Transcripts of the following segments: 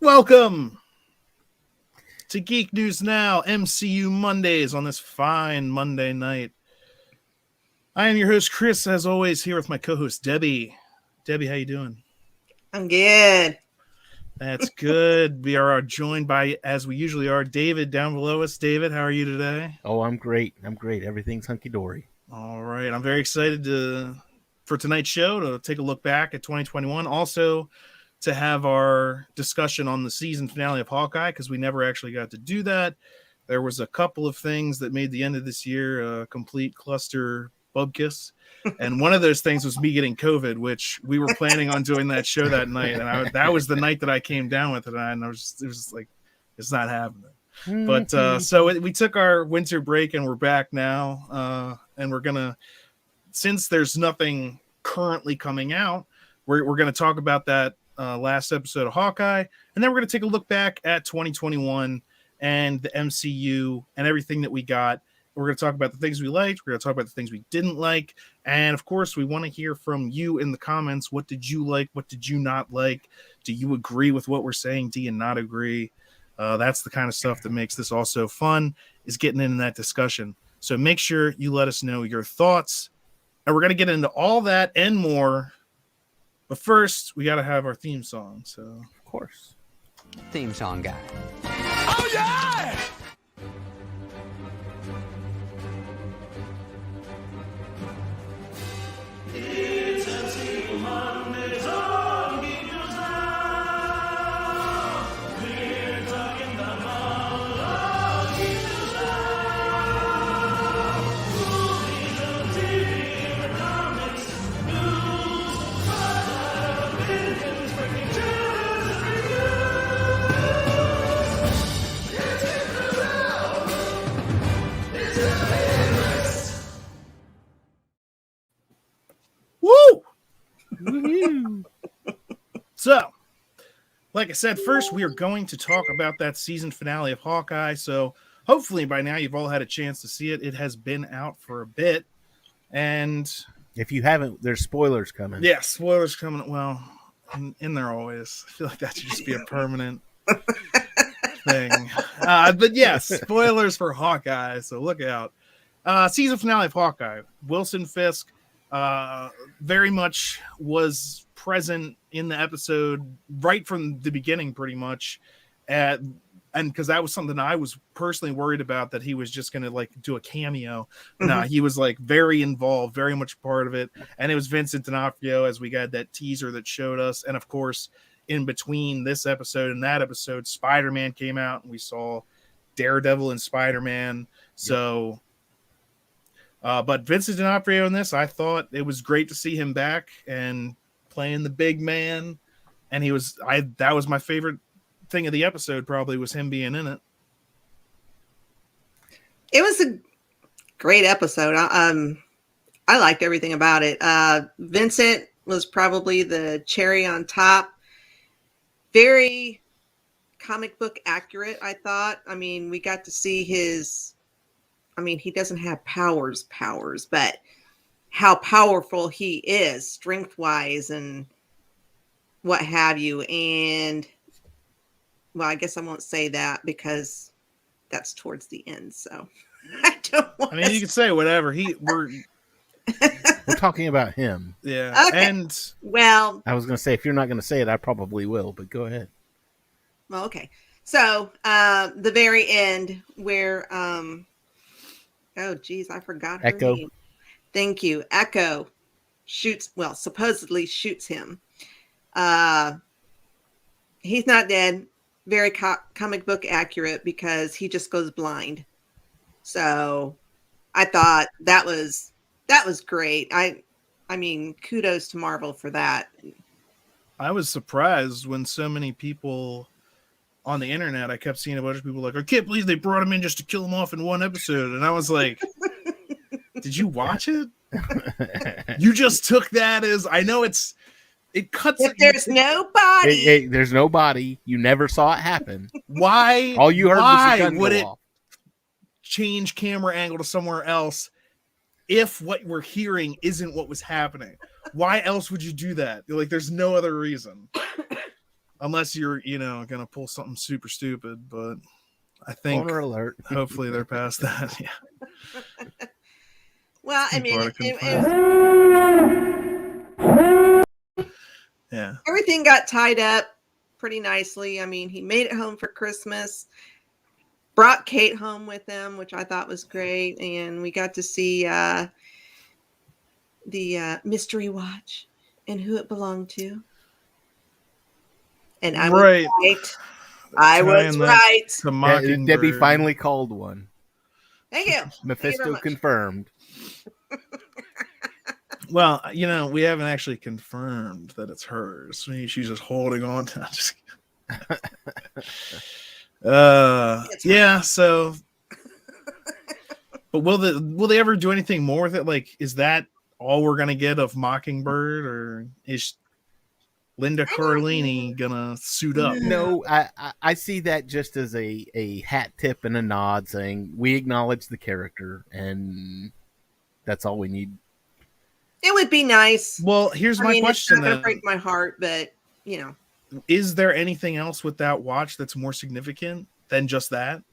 welcome to Geek News Now, MCU Mondays on this fine Monday night. I am your host, Chris, as always, here with my co-host, Debbie. Debbie, how you doing? I'm good. That's good. We are joined by, as we usually are, David down below us. David, how are you today? Oh, I'm great. Everything's hunky-dory. All right. I'm very excited for tonight's show to take a look back at 2021. Also, to have our discussion on the season finale of Hawkeye, because we never actually got to do that. There was a couple of things that made the end of this year a complete cluster bubkiss. And one of those things was me getting COVID, which we were planning on doing that show that night. And that was the night that I came down with it. And it was just like, it's not happening. But so we took our winter break and we're back now. And we're going to, since there's nothing currently coming out, we're going to talk about that last episode of Hawkeye. And then we're going to take a look back at 2021 and the MCU and everything that we got. We're going to talk about the things we liked. We're going to talk about the things we didn't like. And of course, we want to hear from you in the comments. What did you like? What did you not like? Do you agree with what we're saying? Do you not agree? That's the kind of stuff that makes this also fun, is getting in that discussion. So make sure you let us know your thoughts. And we're going to get into all that and more. But first, we got to have our theme song. So, Of course. Theme song guy. Oh, yeah! Woo! So, like I said, first we are going to talk about that season finale of Hawkeye. So hopefully by now you've all had a chance to see it. It has been out for a bit. And if you haven't, there's spoilers coming. Yeah, spoilers coming. Well, in there always. I feel like that should just be a permanent thing. But yes, spoilers for Hawkeye. So look out. Season finale of Hawkeye. Wilson Fisk very much was present in the episode right from the beginning, pretty much. And because that was something I was personally worried about, that he was just going to like do a cameo. No, he was like very involved, very much part of it. And it was Vincent D'Onofrio, as we got that teaser that showed us. And of course, in between this episode and that episode, Spider-Man came out and we saw Daredevil and Spider-Man. So, but Vincent D'Onofrio in this, I thought it was great to see him back and playing the big man. And that was my favorite thing of the episode, probably, was him being in it. It was a great episode. I liked everything about it. Vincent was probably the cherry on top. Very comic book accurate, I thought. I mean, we got to see he doesn't have powers, but how powerful he is, strength-wise and what have you. And, well, I guess I won't say that because that's towards the end, so I don't want I mean, you can say whatever. We're talking about him. Yeah. Okay. And well, I was going to say, if you're not going to say it, I probably will, but go ahead. Well, okay. So, the very end where, oh, geez, I forgot her Echo. name. Thank you. Echo supposedly shoots him. He's not dead. Very comic book accurate because he just goes blind. So I thought that was great. I mean, kudos to Marvel for that. I was surprised when so many people on the internet, I kept seeing a bunch of people like, I can't believe they brought him in just to kill him off in one episode. And I was like, did you watch it? You just took that as, I know it cuts. If there's no body. There's no body. You never saw it happen. Why? All you heard was the gun would go it off. Change camera angle to somewhere else if what we're hearing isn't what was happening? Why else would you do that? Like, there's no other reason. unless you're, gonna pull something super stupid. But I think Spoiler alert. hopefully they're past that. Yeah. Well, I mean, Bardic yeah. everything got tied up pretty nicely. I mean, he made it home for Christmas, brought Kate home with him, which I thought was great, and we got to see the mystery watch and who it belonged to. And I was Right. right. I was Tying that right. to Mockingbird. Debbie finally called one. Thank you. Mephisto much. confirmed. Well, we haven't actually confirmed that it's hers. She's just holding on to it. Yeah, so but will they ever do anything more with it? Like, is that all we're gonna get of Mockingbird, or is Linda Cardellini gonna suit up? No, I see that just as a hat tip and a nod saying we acknowledge the character, and that's all we need. It would be nice. Well, here's my question. It's not gonna break my heart, but is there anything else with that watch that's more significant than just that?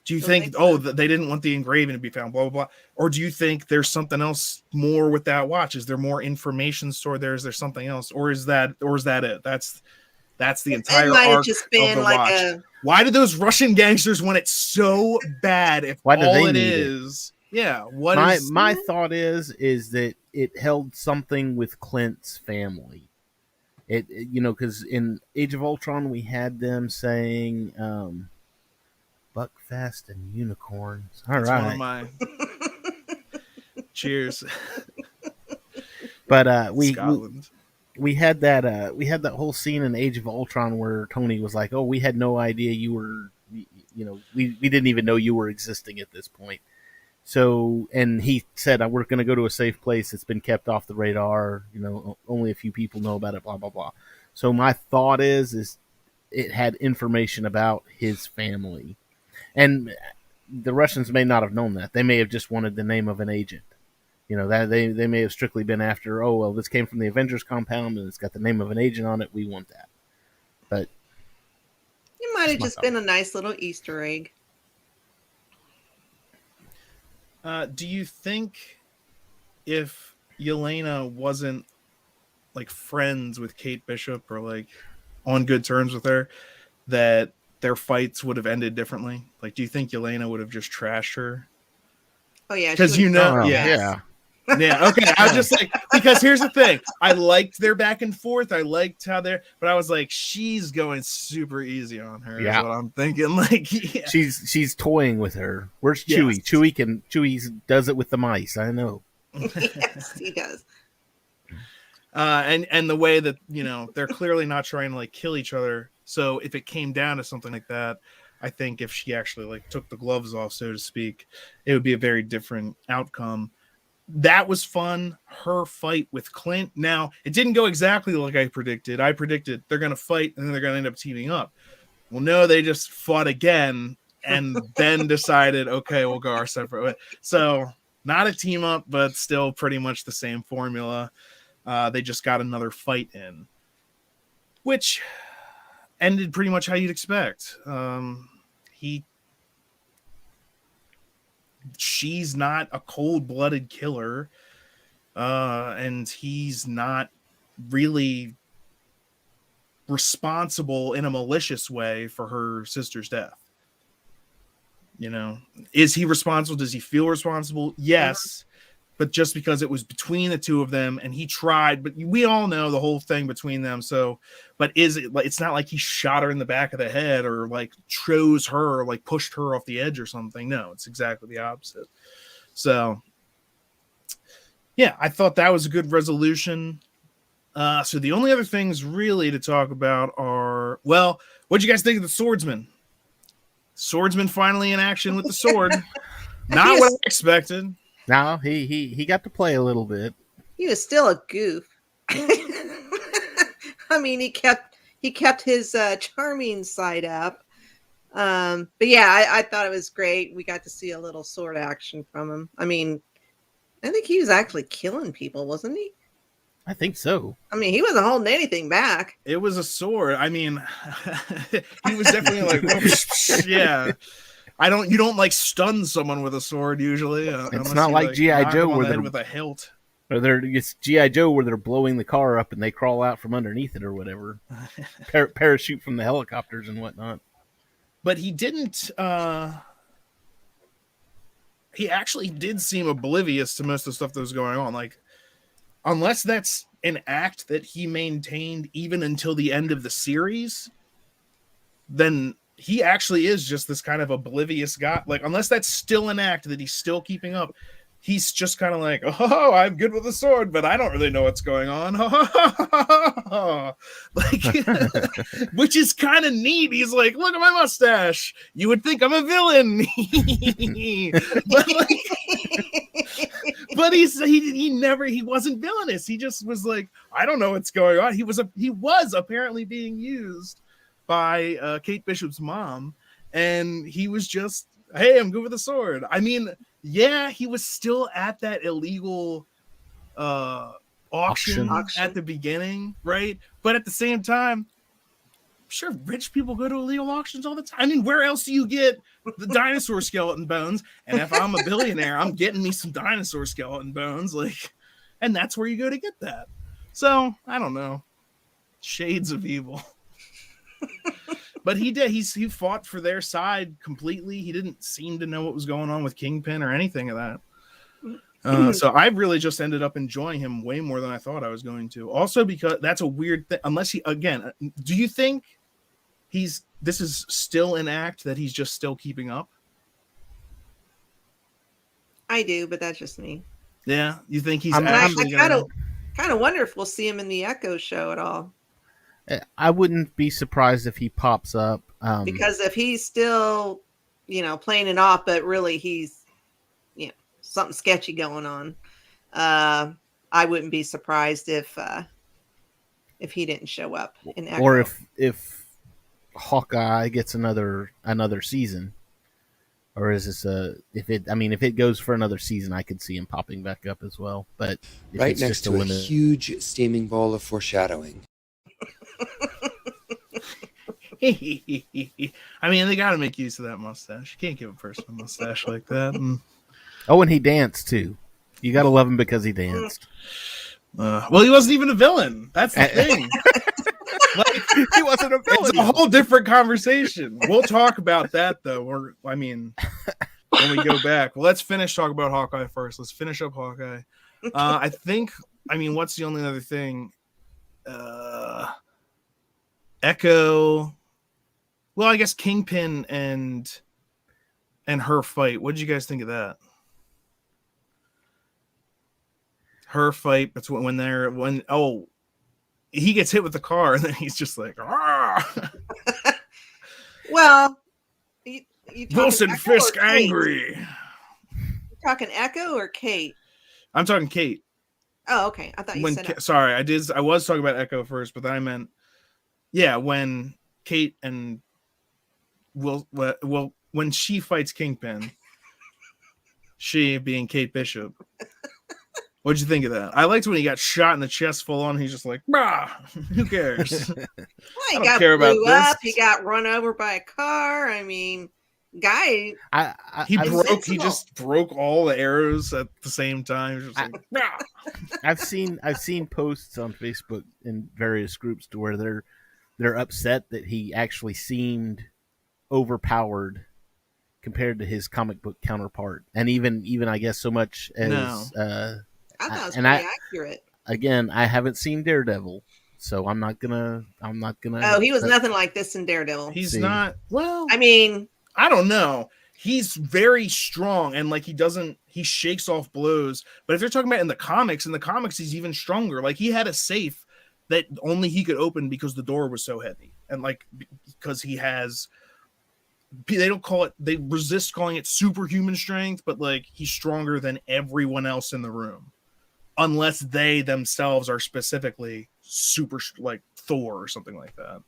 Do you think so. They didn't want the engraving to be found, blah, blah, blah? Or do you think there's something else more with that watch? Is there more information stored there? Is there something else? Or is that it? That's the entire arc of the watch. Why do those Russian gangsters want it so bad if why do all they it need is? It? Yeah. My thought is that it held something with Clint's family. It because in Age of Ultron we had them saying Buckfast and unicorns. All right. One of my cheers. But we had that whole scene in Age of Ultron where Tony was like, "Oh, we had no idea you were, we didn't even know you were existing at this point." So, and he said, "We're going to go to a safe place. It's been kept off the radar. Only a few people know about it. Blah blah blah." So my thought is it had information about his family. And the Russians may not have known that. They may have just wanted the name of an agent. That they may have strictly been after, oh, well, this came from the Avengers compound and it's got the name of an agent on it. We want that. But it might have just been a nice little Easter egg. Do you think if Yelena wasn't like friends with Kate Bishop or like on good terms with her, that their fights would have ended differently? Like, do you think Yelena would have just trashed her? Oh yeah, because yeah. Okay, I was just like, because here's the thing, I liked their back and forth. I liked how but I was like, she's going super easy on her. Yeah, is what I'm thinking. Like, yeah. she's toying with her. Where's Chewie? Yes. Chewie does it with the mice. I know. Yes, he does. And the way that they're clearly not trying to like kill each other. So if it came down to something like that, I think if she actually like took the gloves off, so to speak, it would be a very different outcome. That was fun. Her fight with Clint. Now, it didn't go exactly like I predicted. I predicted they're going to fight and then they're going to end up teaming up. Well, no, they just fought again and then decided, okay, we'll go our separate way. So not a team up, but still pretty much the same formula. They just got another fight in, which ended pretty much how you'd expect. She's not a cold-blooded killer, and he's not really responsible in a malicious way for her sister's death. Is he responsible? Does he feel responsible? Yes. But just because it was between the two of them and he tried, but we all know the whole thing between them. So, but it's not like he shot her in the back of the head or like chose her or like pushed her off the edge or something. No, it's exactly the opposite. So yeah, I thought that was a good resolution. So the only other things really to talk about are, well, what'd you guys think of the swordsman? Swordsman finally in action with the sword. Not what I expected. No, he got to play a little bit. He was still a goof. I mean, he kept his charming side up. But yeah, I thought it was great. We got to see a little sword action from him. I mean, I think he was actually killing people, wasn't he? I think so. I mean, he wasn't holding anything back. It was a sword. I mean, he was definitely like, yeah. You don't like stun someone with a sword usually. It's not like G.I. Joe where they're with a hilt. Or it's G.I. Joe where they're blowing the car up and they crawl out from underneath it or whatever. Parachute from the helicopters and whatnot. But he didn't. He actually did seem oblivious to most of the stuff that was going on. Like, unless that's an act that he maintained even until the end of the series, then he actually is just this kind of oblivious guy. Like, unless that's still an act that he's still keeping up, he's just kind of like, oh, I'm good with a sword, but I don't really know what's going on. Like, which is kind of neat. He's like, look at my mustache. You would think I'm a villain. But he wasn't villainous. He just was like, I don't know what's going on. He was apparently being used by Kate Bishop's mom, and he was just, hey, I'm good with a sword. I mean, yeah, he was still at that illegal auction at the beginning, right? But at the same time, I'm sure rich people go to illegal auctions all the time. I mean, where else do you get the dinosaur skeleton bones? And if I'm a billionaire, I'm getting me some dinosaur skeleton bones, like, and that's where you go to get that. So I don't know, shades of evil. But he did. He fought for their side completely. He didn't seem to know what was going on with Kingpin or anything of that. So I really just ended up enjoying him way more than I thought I was going to. Also, because that's a weird thing. Unless again, do you think this is still an act that he's just still keeping up? I do, but that's just me. Yeah, you think he's actually I kind of wonder if we'll see him in the Echo show at all. I wouldn't be surprised if he pops up. Because if he's still, playing it off, but really he's, something sketchy going on. I wouldn't be surprised if he didn't show up in Echo. Or if Hawkeye gets another season, or is this if it goes for another season, I could see him popping back up as well. But right next to a huge steaming ball of foreshadowing. I mean, they got to make use of that mustache. You can't give a person a mustache like that. Oh, and he danced too. You got to love him because he danced. Well, he wasn't even a villain. That's the thing. He wasn't a villain. It's a whole different conversation. We'll talk about that though. When we go back. Well, let's finish talking about Hawkeye first. Let's finish up Hawkeye. What's the only other thing? Echo. Well, I guess Kingpin and her fight. What did you guys think of that? Her fight. That's when he gets hit with the car and then he's just like, ah. Well, you Wilson Fisk angry. You're talking Echo or Kate? I'm talking Kate. Oh, okay. I thought you said. Sorry, I was talking about Echo first, but then I meant, yeah, when Kate and when she fights Kingpin, she being Kate Bishop. What'd you think of that? I liked when he got shot in the chest full on. He's just like, bah, who cares? Well, he got blew up. He got run over by a car. I mean, guy. He just broke all the arrows at the same time. Just like, bah. I've seen posts on Facebook in various groups to where they're upset that he actually seemed overpowered compared to his comic book counterpart, and even I guess so much as I thought it was pretty accurate. Again, I haven't seen Daredevil, so I'm not gonna. Oh, he was nothing like this in Daredevil. He's not. Well, I mean, I don't know. He's very strong, and like he shakes off blows. But if you're talking about in the comics, he's even stronger. Like he had a safe that only he could open because the door was so heavy, and like because he has. They resist calling it superhuman strength, but like he's stronger than everyone else in the room. Unless they themselves are specifically super like Thor or something like that.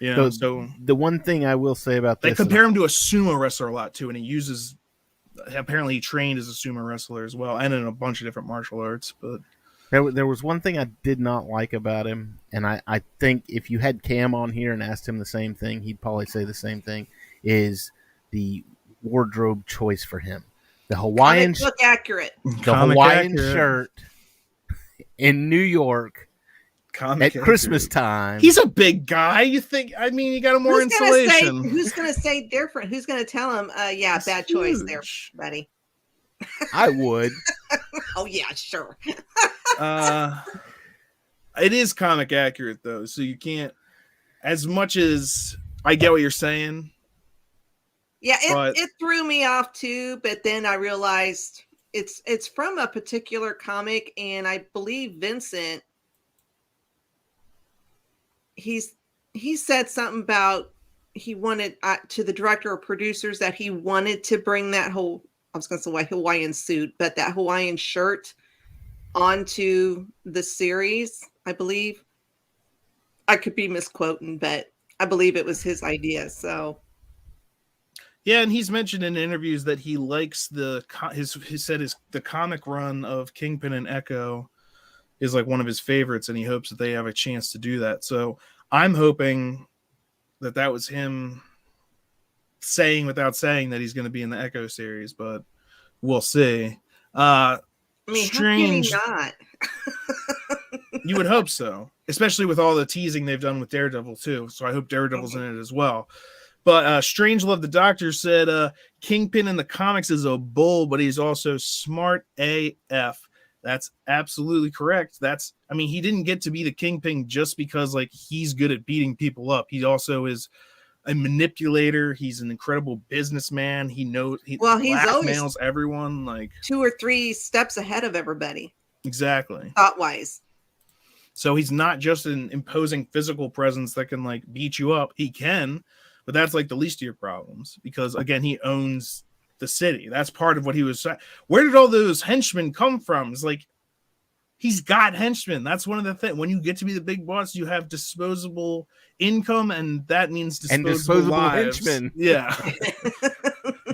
Yeah. So the one thing I will say about this, they compare him to a sumo wrestler a lot too, and apparently he trained as a sumo wrestler as well, and in a bunch of different martial arts. But There was one thing I did not like about him, and I think if you had Cam on here and asked him the same thing, he'd probably say the same thing, is the wardrobe choice for him. The Hawaiian Comic book accurate. Shirt in New York at Christmas time. He's a big guy. You think? I mean, you got more insulation. Who's going to say different? Who's going to tell him? Yeah, That's bad choice huge. there, buddy. I would. Oh yeah, sure. It is comic accurate though, so you can't. As much as I get what you're saying. Yeah, it threw me off too, but then I realized it's from a particular comic, and I believe Vincent. He said something about he wanted to the director or producers that he wanted to bring that whole, I was going to say Hawaiian suit, but that Hawaiian shirt onto the series, I believe. I could be misquoting, but I believe it was his idea. So, yeah, and he's mentioned in interviews that he likes the comic run of Kingpin and Echo is like one of his favorites, and he hopes that they have a chance to do that. So I'm hoping that was him saying without saying that he's going to be in the Echo series, but we'll see. I mean, Strange. how can he not? You would hope so, especially with all the teasing they've done with Daredevil too. So I hope Daredevil's in it as well. But Strangelove the Doctor said Kingpin in the comics is a bull, but he's also smart AF. That's absolutely correct. He didn't get to be the Kingpin just because like he's good at beating people up. He also is a manipulator. He's an incredible businessman. He's blackmails always everyone like 2 or 3 steps ahead of everybody. Exactly. Thought-wise. So he's not just an imposing physical presence that can like beat you up. He can, but that's like the least of your problems because again, he owns the city. That's part of what he was saying. Where did all those henchmen come from? It's like he's got henchmen. That's one of the things. When you get to be the big boss, you have disposable income, and that means disposable lives. Henchmen. Yeah.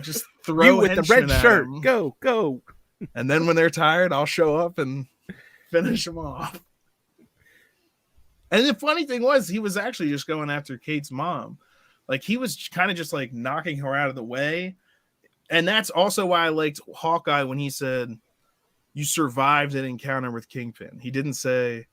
Just throw you with the red shirt. Them. Go. And then when they're tired, I'll show up and finish them off. And the funny thing was, he was actually just going after Kate's mom. Like, he was kind of just, like, knocking her out of the way. And that's also why I liked Hawkeye when he said, you survived an encounter with Kingpin. He didn't say,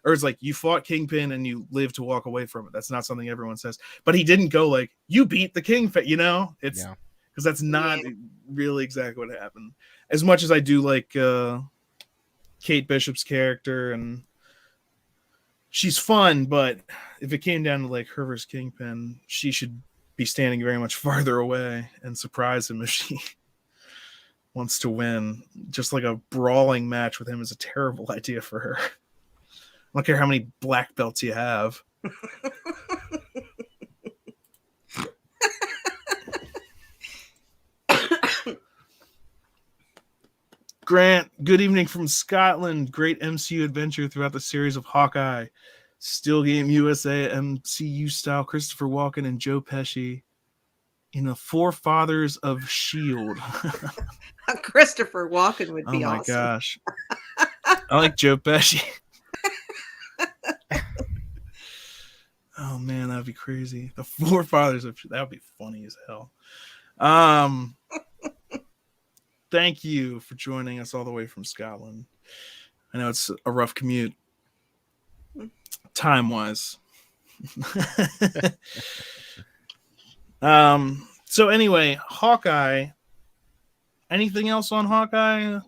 or it's like, you fought Kingpin and you lived to walk away from it. That's not something everyone says. But he didn't go like, you beat the Kingpin, you know? It's because that's not really exactly what happened. As much as I do like Kate Bishop's character, and she's fun, but if it came down to like her versus Kingpin, she should be standing very much farther away and surprise him if she wants to win. Just like a brawling match with him is a terrible idea for her. I don't care how many black belts you have. Grant, good evening from Scotland. Great MCU adventure throughout the series of Hawkeye. Still Game USA MCU style. Christopher Walken and Joe Pesci in the Forefathers of S.H.I.E.L.D. Christopher Walken would be awesome. Oh my gosh. I like Joe Pesci. Oh man, that'd be crazy. The Forefathers of that would be funny as hell. Thank you for joining us all the way from Scotland. I know it's a rough commute, time-wise. So anyway, Hawkeye. Anything else on Hawkeye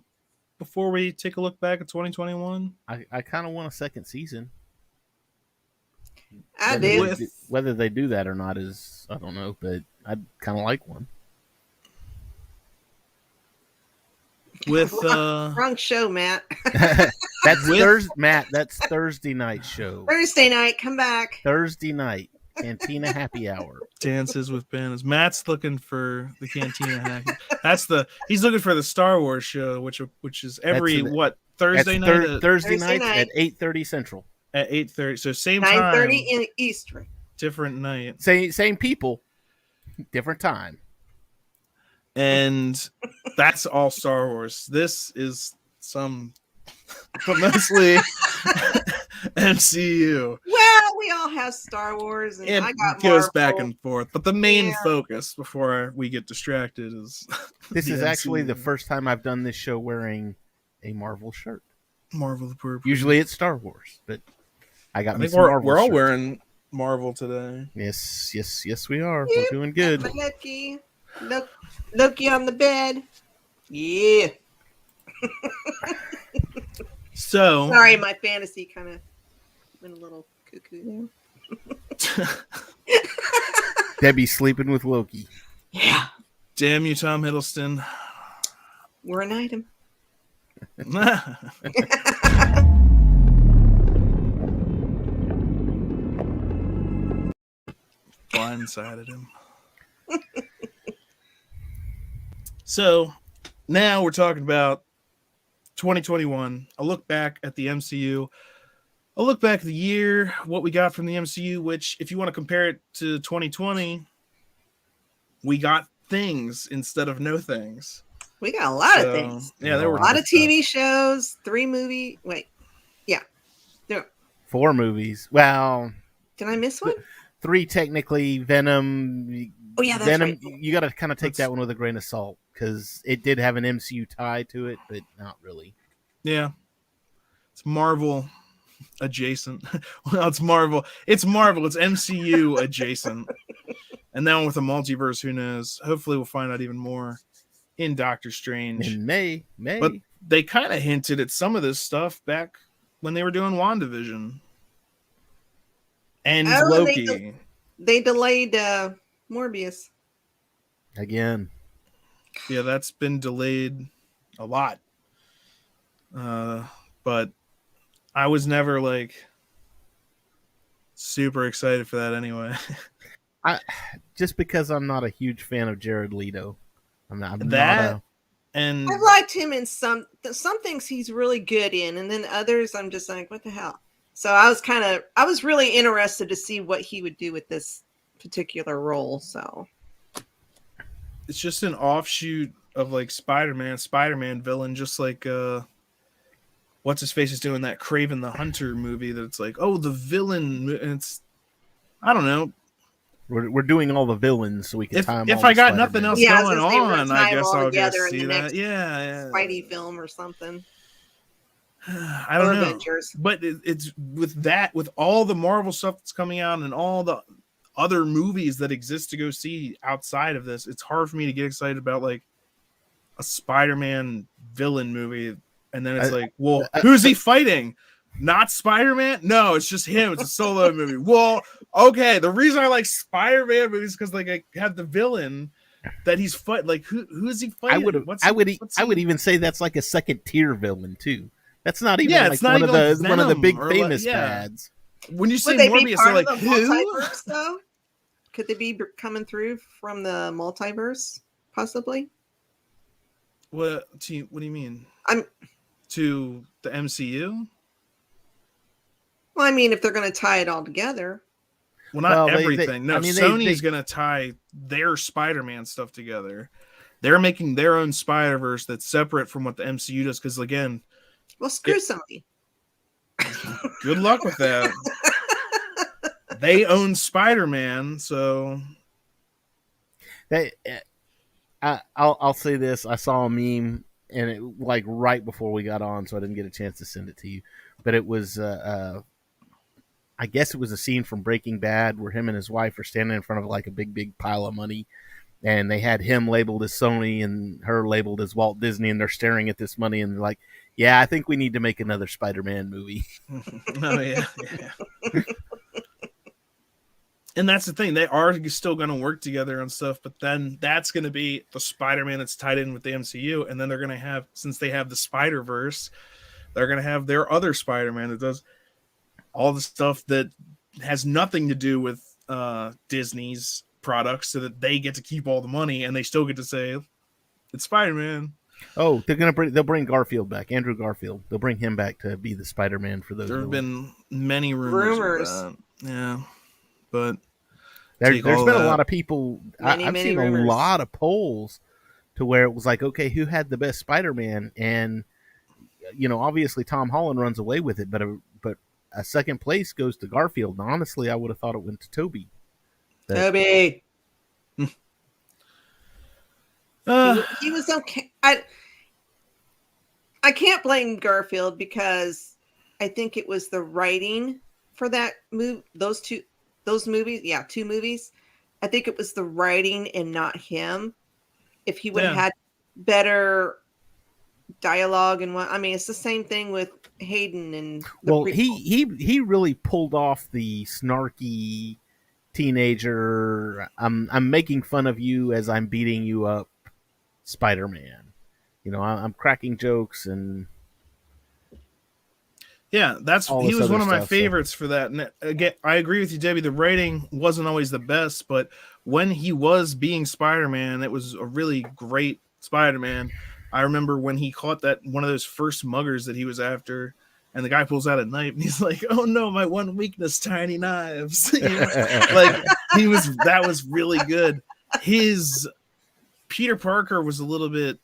before we take a look back at 2021? I kind of want a second season. Whether they do that or not is, I don't know, but I'd kind of like one. With wrong show, Matt. That's Thursday night show. Thursday night, come back. Thursday night, Cantina Happy Hour. Dances with Banners. Matt's looking for the Cantina Happy. He's looking for the Star Wars show, which is every Thursday night. Thursday night at 8:30 Central. At 8:30, so same time. 9:30 in Eastern. Different night. Same people, different time. And that's all Star Wars. This is some but mostly MCU. Well, we all have Star Wars, and I It got goes Marvel. back and forth, but the main Yeah. focus before we get distracted is This the is actually the MCU. first time I've done this show wearing a Marvel shirt. Marvel the Purple. Usually it's Star Wars, but I got I me think some Marvel we're all shirts. wearing Marvel today. Yes, we are. Yep, We're doing good. got my Loki on the bed. Yeah. So Sorry, my fantasy kind of went a little cuckoo there. Debbie sleeping with Loki. Yeah. damn you, Tom Hiddleston. We're an item. Blindsided him. So now we're talking about 2021. A look back at the MCU. A look back at the year, what we got from the MCU, which, if you want to compare it to 2020, we got things instead of no things. We got a lot of So, things. Yeah, there A were lot of TV shows, 3 movie. Wait. Yeah. There. 4 movies. Well, Did I miss one? 3 technically. Venom. Oh, yeah, that's Venom. right. You got to kind of take that one with a grain of salt because it did have an MCU tie to it, but not really. Yeah. It's Marvel adjacent. Well, it's Marvel. It's Marvel. It's MCU adjacent. And then with the multiverse, who knows? Hopefully we'll find out even more in Doctor Strange. In May. But they kind of hinted at some of this stuff back when they were doing WandaVision. And Loki. They delayed Morbius. Again. Yeah, that's been delayed a lot. But I was never like super excited for that anyway. Just because I'm not a huge fan of Jared Leto. I'm not and I've liked him in some things he's really good in, and then others I'm just like, what the hell? So I was really interested to see what he would do with this particular role. So it's just an offshoot of like Spider-Man villain, just like what's his face is doing that Kraven the Hunter movie that it's like, oh, the villain. And it's, I don't know. We're doing all the villains so we can time. If all I the got Spider-Man. nothing else Yeah, going on, I guess I'll go in see the that. next Yeah. Spidey film or something. I don't know. Avengers. But it's with all the Marvel stuff that's coming out and all the other movies that exist to go see outside of this, it's hard for me to get excited about like a Spider-Man villain movie. And then it's like, well, who's he fighting? Not Spider-Man? No, it's just him. It's a solo movie. Well, okay. The reason I like Spider-Man movies is because like I have the villain that he's fight. Like who is he fighting? I would even say that's like a second tier villain too. That's not even Yeah, like it's not one even of the like one of the big Venom or famous like, yeah. bads. When you say Would they be Morbius, part they're of like the who? multiverse though? Could they be coming through from the multiverse possibly? What do you mean? To the MCU? Well, I mean, if they're going to tie it all together. Well, not Well, everything. No, Sony's going to tie their Spider-Man stuff together. They're making their own Spider-Verse that's separate from what the MCU does. Because again, Well, screw Sony. good luck with that. They own Spider-Man, so I'll say this. I saw a meme, and it like right before we got on, so I didn't get a chance to send it to you. But it was, I guess it was a scene from Breaking Bad where him and his wife are standing in front of like a big pile of money, and they had him labeled as Sony and her labeled as Walt Disney, and they're staring at this money, and they're like, "Yeah, I think we need to make another Spider-Man movie." Oh yeah. And that's the thing. They are still going to work together on stuff, but then that's going to be the Spider-Man that's tied in with the MCU. And then they're going to have, since they have the Spider-Verse, they're going to have their other Spider-Man that does all the stuff that has nothing to do with Disney's products, so that they get to keep all the money and they still get to say it's Spider-Man. Oh, they'll bring Garfield back, Andrew Garfield. They'll bring him back to be the Spider-Man for those. There have been many rumors. Of that. Yeah. But there's been a lot of people. I've seen rumors. a lot of polls to where it was like, okay, who had the best Spider-Man? And obviously Tom Holland runs away with it, but a second place goes to Garfield. And honestly, I would have thought it went to Toby. Toby. He was okay. I can't blame Garfield because I think it was the writing for that those movies. Yeah, 2 movies. I think it was the writing and not him. If he would have had better dialogue and it's the same thing with Hayden and he really pulled off the snarky teenager. I'm making fun of you as I'm beating you up, Spider-Man. I'm cracking jokes and he was one of my favorites for that. And again, I agree with you, Debbie. The writing wasn't always the best, but when he was being Spider-Man, it was a really great Spider-Man. I remember when he caught that one of those first muggers that he was after, and the guy pulls out a knife, and he's like, "Oh no, my one weakness, tiny knives." That was really good. His Peter Parker was a little bit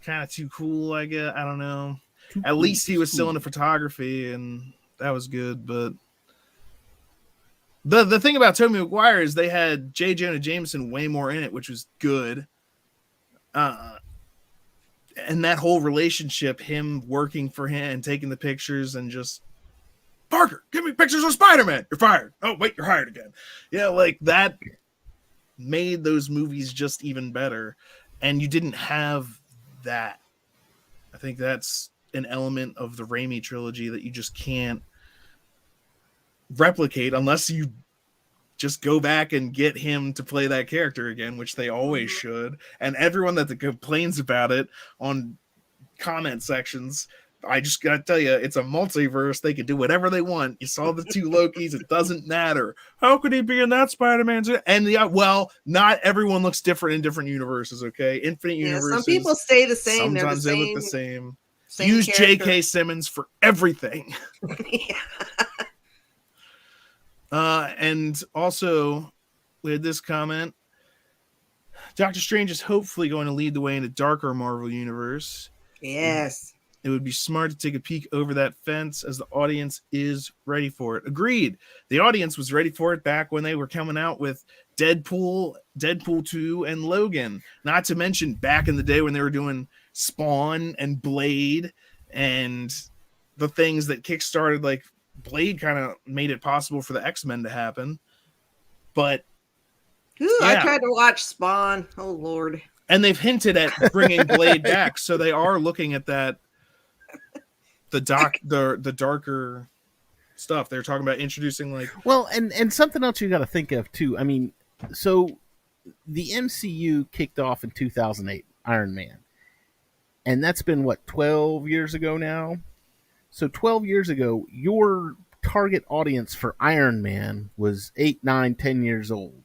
kind of too cool, I guess. I don't know. At least he was still into photography, and that was good. But the thing about Tobey Maguire is they had J. Jonah Jameson way more in it, which was good. And that whole relationship, him working for him and taking the pictures and just, Parker, give me pictures of Spider-Man. You're fired. Oh, wait, you're hired again. Yeah, like that made those movies just even better. And you didn't have that. I think that's an element of the Raimi trilogy that you just can't replicate unless you just go back and get him to play that character again, which they always should. And everyone that complains about it on comment sections, I just gotta tell you, it's a multiverse. They can do whatever they want. You saw the 2 Lokis. It doesn't matter. How could he be in that Spider-Man? And not everyone looks different in different universes. Okay, infinite universes. Some people stay the same. Sometimes they look the same. Use J.K. Simmons for everything. And also, we had this comment. Doctor Strange is hopefully going to lead the way in a darker Marvel universe. Yes. It would be smart to take a peek over that fence as the audience is ready for it. Agreed. The audience was ready for it back when they were coming out with Deadpool 2, and Logan. Not to mention back in the day when they were doing Spawn and Blade and the things that kickstarted, like Blade kind of made it possible for the X-Men to happen. But I tried to watch Spawn. Oh Lord. And they've hinted at bringing Blade back, so they are looking at that. The darker stuff they're talking about introducing, like, and something else you got to think of too. I mean, so the MCU kicked off in 2008, Iron Man, and that's been 12 years ago now. So 12 years ago, your target audience for Iron Man was 8, 9, 10 years old.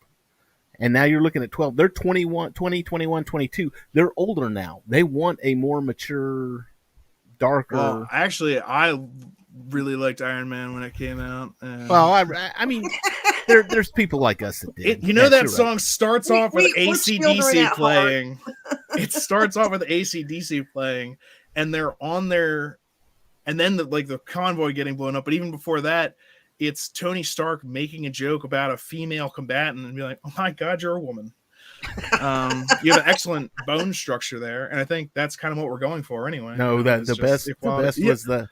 And now you're looking at 12. They're 21, 22. They're older now. They want a more mature, darker. Well, actually, I really liked Iron Man when it came out. I mean, there's people like us that did. That song starts off with AC/DC playing. It starts off with AC/DC playing, and they're on their, and then the convoy getting blown up. But even before that, it's Tony Stark making a joke about a female combatant and be like, "Oh my God, you're a woman." You have an excellent bone structure there, and I think that's kind of what we're going for anyway. No, the best was the.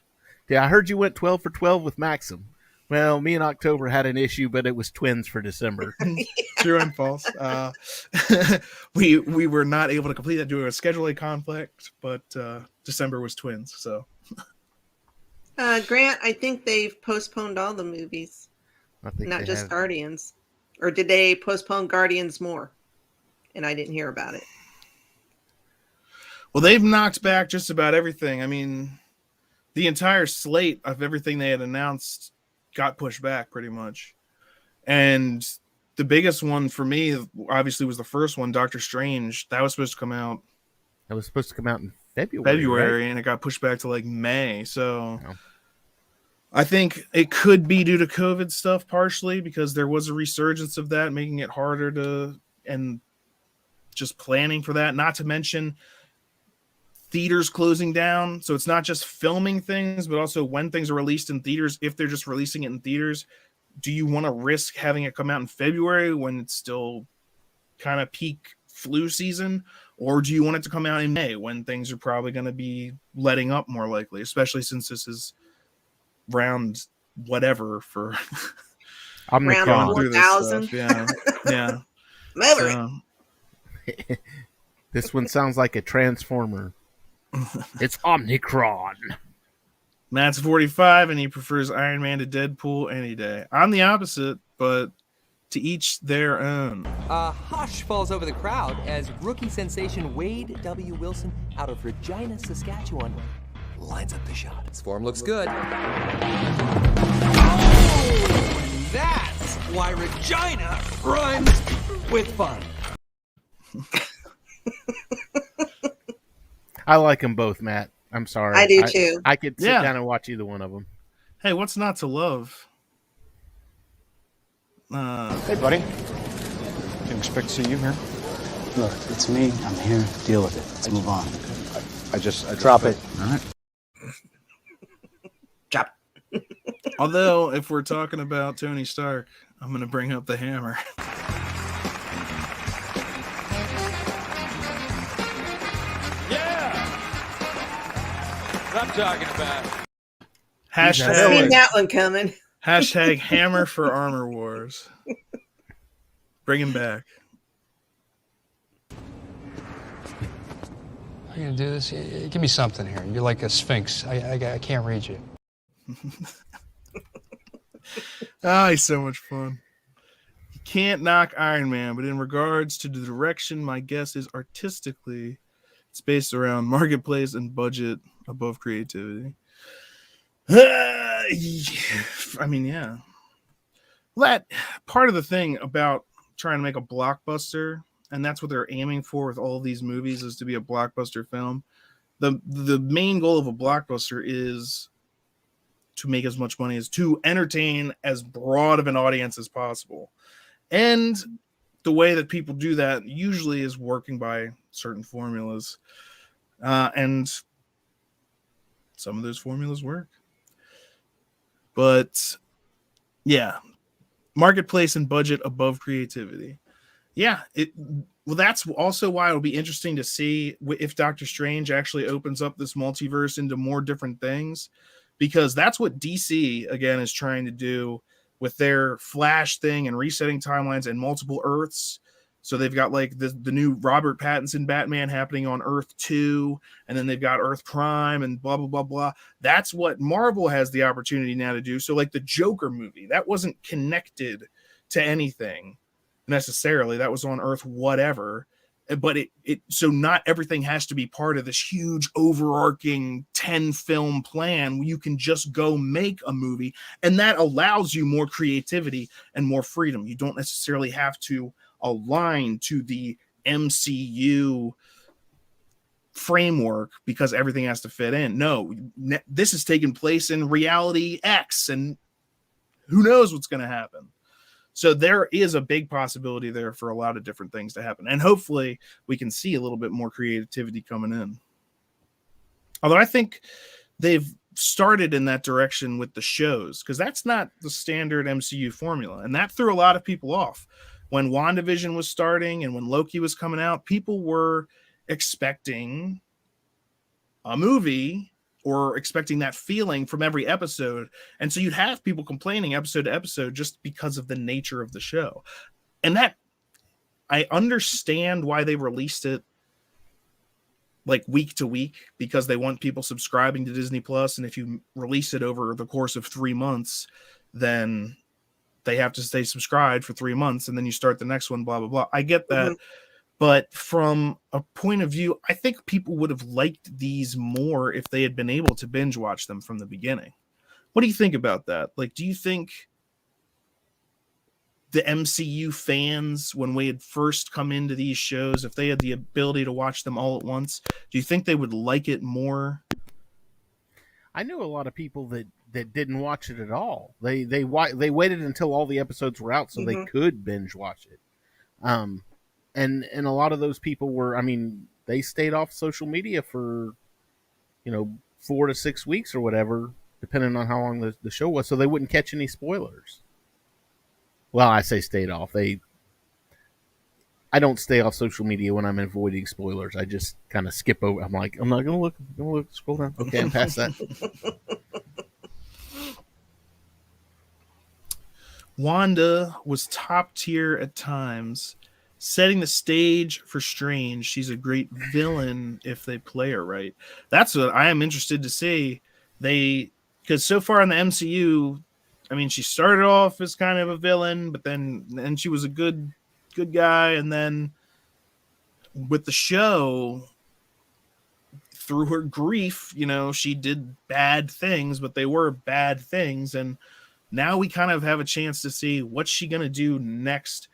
Yeah, I heard you went 12 for 12 with Maxim. Well, me and October had an issue, but it was twins for December. True and false. We were not able to complete that due to a scheduling conflict, but December was twins. So, Grant, I think they've postponed all the movies, not just Guardians. Or did they postpone Guardians more? And I didn't hear about it. Well, they've knocked back just about everything. I mean, the entire slate of everything they had announced got pushed back pretty much. And the biggest one for me, obviously, was the first one, Doctor Strange. That was supposed to come out. That was supposed to come out in February, right? And it got pushed back to like May. So I think it could be due to COVID stuff partially, because there was a resurgence of that, making it harder to, and just planning for that. Not to mention theaters closing down. So it's not just filming things, but also when things are released in theaters. If they're just releasing it in theaters, do you want to risk having it come out in February when it's still kind of peak flu season? Or do you want it to come out in May when things are probably going to be letting up more likely, especially since this is round whatever for Round Omnicron. through this 4,000. stuff. Yeah. Yeah. Moving. So, This one sounds like a transformer. It's Omnicron. Matt's 45 and he prefers Iron Man to Deadpool any day. I'm the opposite, but to each their own. A hush falls over the crowd as rookie sensation Wade W. Wilson out of Regina, Saskatchewan lines up the shot. His form looks good. Oh, that's why Regina rhymes with fun. I like them both, Matt. I'm sorry. I do too. I could sit Yeah. down and watch either one of them. Hey, what's not to love? Hey, buddy. Didn't expect to see you here. Look, it's me. I'm here. Deal with it. Let's move on. I just Drop it. All right. Drop. Although, if we're talking about Tony Stark, I'm going to bring up the hammer. What I'm talking about. I seen Hashtag, that one coming. hashtag hammer for Armor Wars. Bring him back. Are you gonna do this? Give me something here. You're like a sphinx. I can't read you. He's so much fun. You can't knock Iron Man, but in regards to the direction, my guess is artistically, it's based around marketplace and budget above creativity. I mean, yeah. That part of the thing about trying to make a blockbuster, and that's what they're aiming for with all of these movies, is to be a blockbuster film. The main goal of a blockbuster is to make as much money as to entertain as broad of an audience as possible. And the way that people do that usually is working by certain formulas. And some of those formulas work. But yeah, marketplace and budget above creativity. Yeah, well, that's also why it'll be interesting to see if Doctor Strange actually opens up this multiverse into more different things, because that's what DC again is trying to do with their Flash thing and resetting timelines and multiple Earths. So they've got like the new Robert Pattinson Batman happening on Earth 2, and then they've got Earth Prime and blah, blah, blah, blah. That's what Marvel has the opportunity now to do. So like the Joker movie, that wasn't connected to anything necessarily. That was on Earth whatever. But so not everything has to be part of this huge overarching 10 film plan. You can just go make a movie, and that allows you more creativity and more freedom. You don't necessarily have to align to the MCU framework because everything has to fit in. No, this is taking place in reality X, and who knows what's going to happen. So there is a big possibility there for a lot of different things to happen. And hopefully we can see a little bit more creativity coming in. Although I think they've started in that direction with the shows, because that's not the standard MCU formula. And that threw a lot of people off. When WandaVision was starting and when Loki was coming out, people were expecting a movie or expecting that feeling from every episode. And so you'd have people complaining episode to episode just because of the nature of the show. And that, I understand why they released it like week to week, because they want people subscribing to Disney Plus. And if you release it over the course of 3 months, then they have to stay subscribed for 3 months, and then you start the next one, blah, blah, blah. I get that. Mm-hmm. But from a point of view, I think people would have liked these more if they had been able to binge watch them from the beginning. What do you think about that? Like, do you think the MCU fans, when we had first come into these shows, if they had the ability to watch them all at once, do you think they would like it more? I knew a lot of people that didn't watch it at all. They waited until all the episodes were out so they could binge watch it. And a lot of those people were, I mean, they stayed off social media for 4 to 6 weeks or whatever, depending on how long the show was, so they wouldn't catch any spoilers. Well, I say stayed off. I don't stay off social media when I'm avoiding spoilers. I just kind of skip over. I'm like, I'm not gonna look. I'm gonna look. Scroll down. Okay, I'm past that. Wanda was top tier at times, setting the stage for Strange. She's a great villain if they play her right. That's what I am interested to see. Because so far in the MCU, I mean, she started off as kind of a villain, but then she was a good guy, and then with the show, through her grief, she did bad things, but they were bad things, and now we kind of have a chance to see what's she going to do next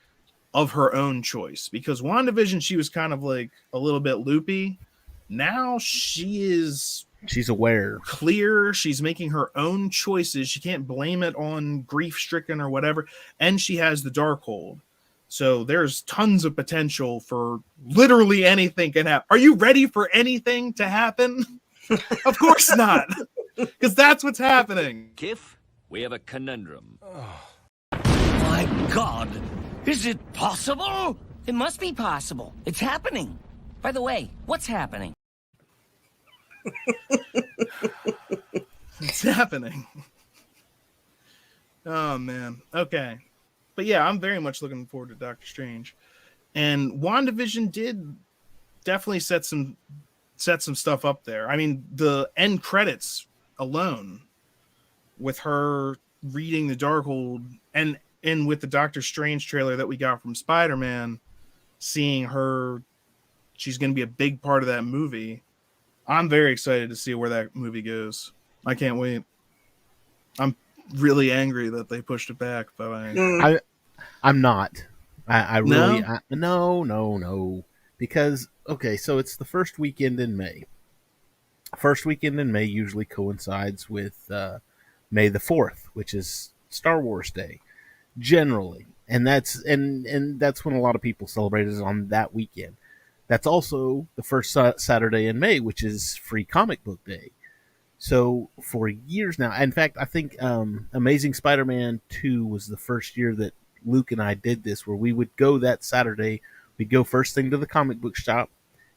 of her own choice. Because WandaVision, she was kind of like a little bit loopy. Now she's aware. Clear. She's making her own choices. She can't blame it on grief-stricken or whatever. And she has the Darkhold. So there's tons of potential for literally anything can happen. Are you ready for anything to happen? Of course not. Because that's what's happening. Kiff, we have a conundrum. Oh. My God! Is it possible? It must be possible. It's happening. By the way, what's happening? It's happening. Oh, man. Okay. But yeah, I'm very much looking forward to Doctor Strange. And WandaVision did definitely set some stuff up there. I mean, the end credits alone, with her reading the Darkhold, and with the Doctor Strange trailer that we got from Spider-Man, seeing her, she's going to be a big part of that movie. I'm very excited to see where that movie goes. I can't wait. I'm really angry that they pushed it back, but I'm not. I really no. Because okay, so it's the first weekend in May. First weekend in May usually coincides with May the 4th, which is Star Wars Day, generally, and that's when a lot of people celebrate, is on that weekend. That's also the first Saturday in May, which is Free Comic Book Day. So for years now, in fact, I think Amazing Spider-Man 2 was the first year that Luke and I did this, where we would go that Saturday. We'd go first thing to the comic book shop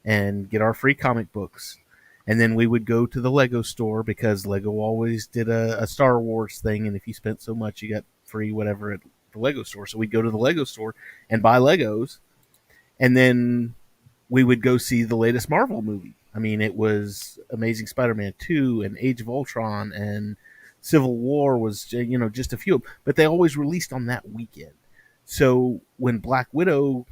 and get our free comic books. And then we would go to the Lego store, because Lego always did a Star Wars thing. And if you spent so much, you got free whatever at the Lego store. So we'd go to the Lego store and buy Legos. And then we would go see the latest Marvel movie. I mean, it was Amazing Spider-Man 2 and Age of Ultron and Civil War was, just a few. But they always released on that weekend. So when Black Widow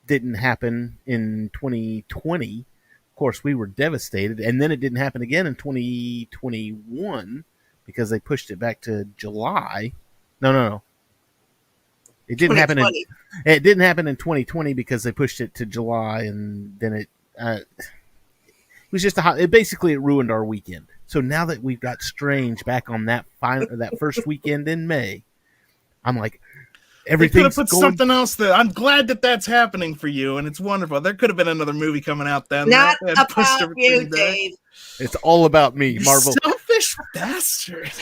didn't happen in 2020, of course, we were devastated. And then it didn't happen again in 2021 because they pushed it back to July. No. It didn't happen it didn't happen in 2020 because they pushed it to July, and then it was just it ruined our weekend. So now that we've got Strange back on that first weekend in May, I'm like, everything's they could have put something else there. I'm glad that that's happening for you, and it's wonderful. There could have been another movie coming out then. Not about you, Dave. It's all about me, Marvel. Selfish bastard.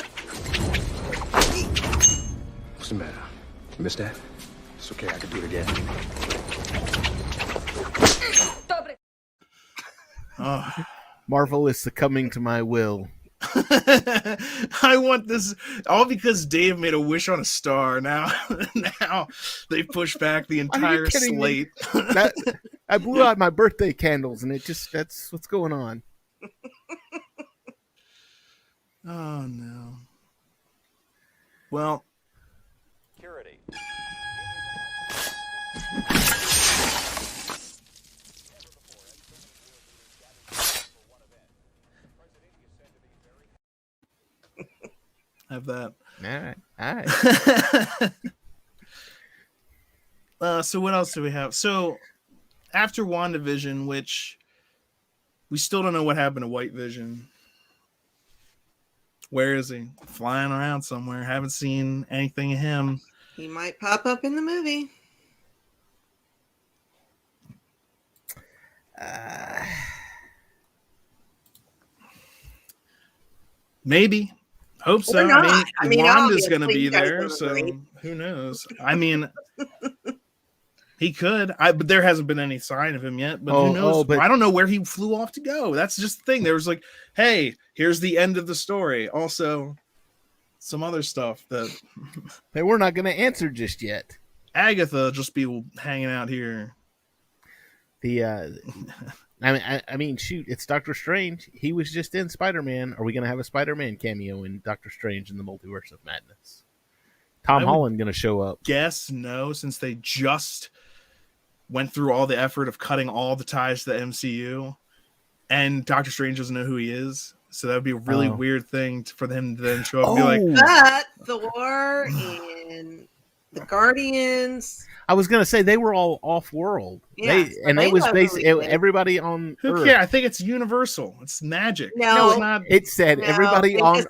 What's the matter? You missed that? It's okay, I can do it again. Oh. Marvel is succumbing to my will. I want this all because Dave made a wish on a star. Now they push back the entire slate. I blew out my birthday candles, and that's what's going on. Oh no. Well, Security. have that. All right. So what else do we have? So after WandaVision, which we still don't know what happened to White Vision. Where is he? Flying around somewhere. Haven't seen anything of him. He might pop up in the movie. Maybe. Hope so. Or not. I mean, Wanda's going to obviously, be you guys there, don't so agree. who knows? I mean, he could. But there hasn't been any sign of him yet. But who knows? but I don't know where he flew off to go. That's just the thing. There was like, hey, here's the end of the story. Also, some other stuff that we're not going to answer just yet. Agatha just be hanging out here. I mean, shoot, it's Doctor Strange. He was just in Spider-Man. Are we going to have a Spider-Man cameo in Doctor Strange in the Multiverse of Madness? Tom Holland going to show up? Guess no, since they just went through all the effort of cutting all the ties to the MCU, and Doctor Strange doesn't know who he is. So that would be a really weird thing for him to then show up and be like, but Thor and the Guardians. I was going to say they were all off-world. Yeah, it was basically everybody on Who Earth. cares? I think it's universal. It's magic. No, it's not. It said everybody on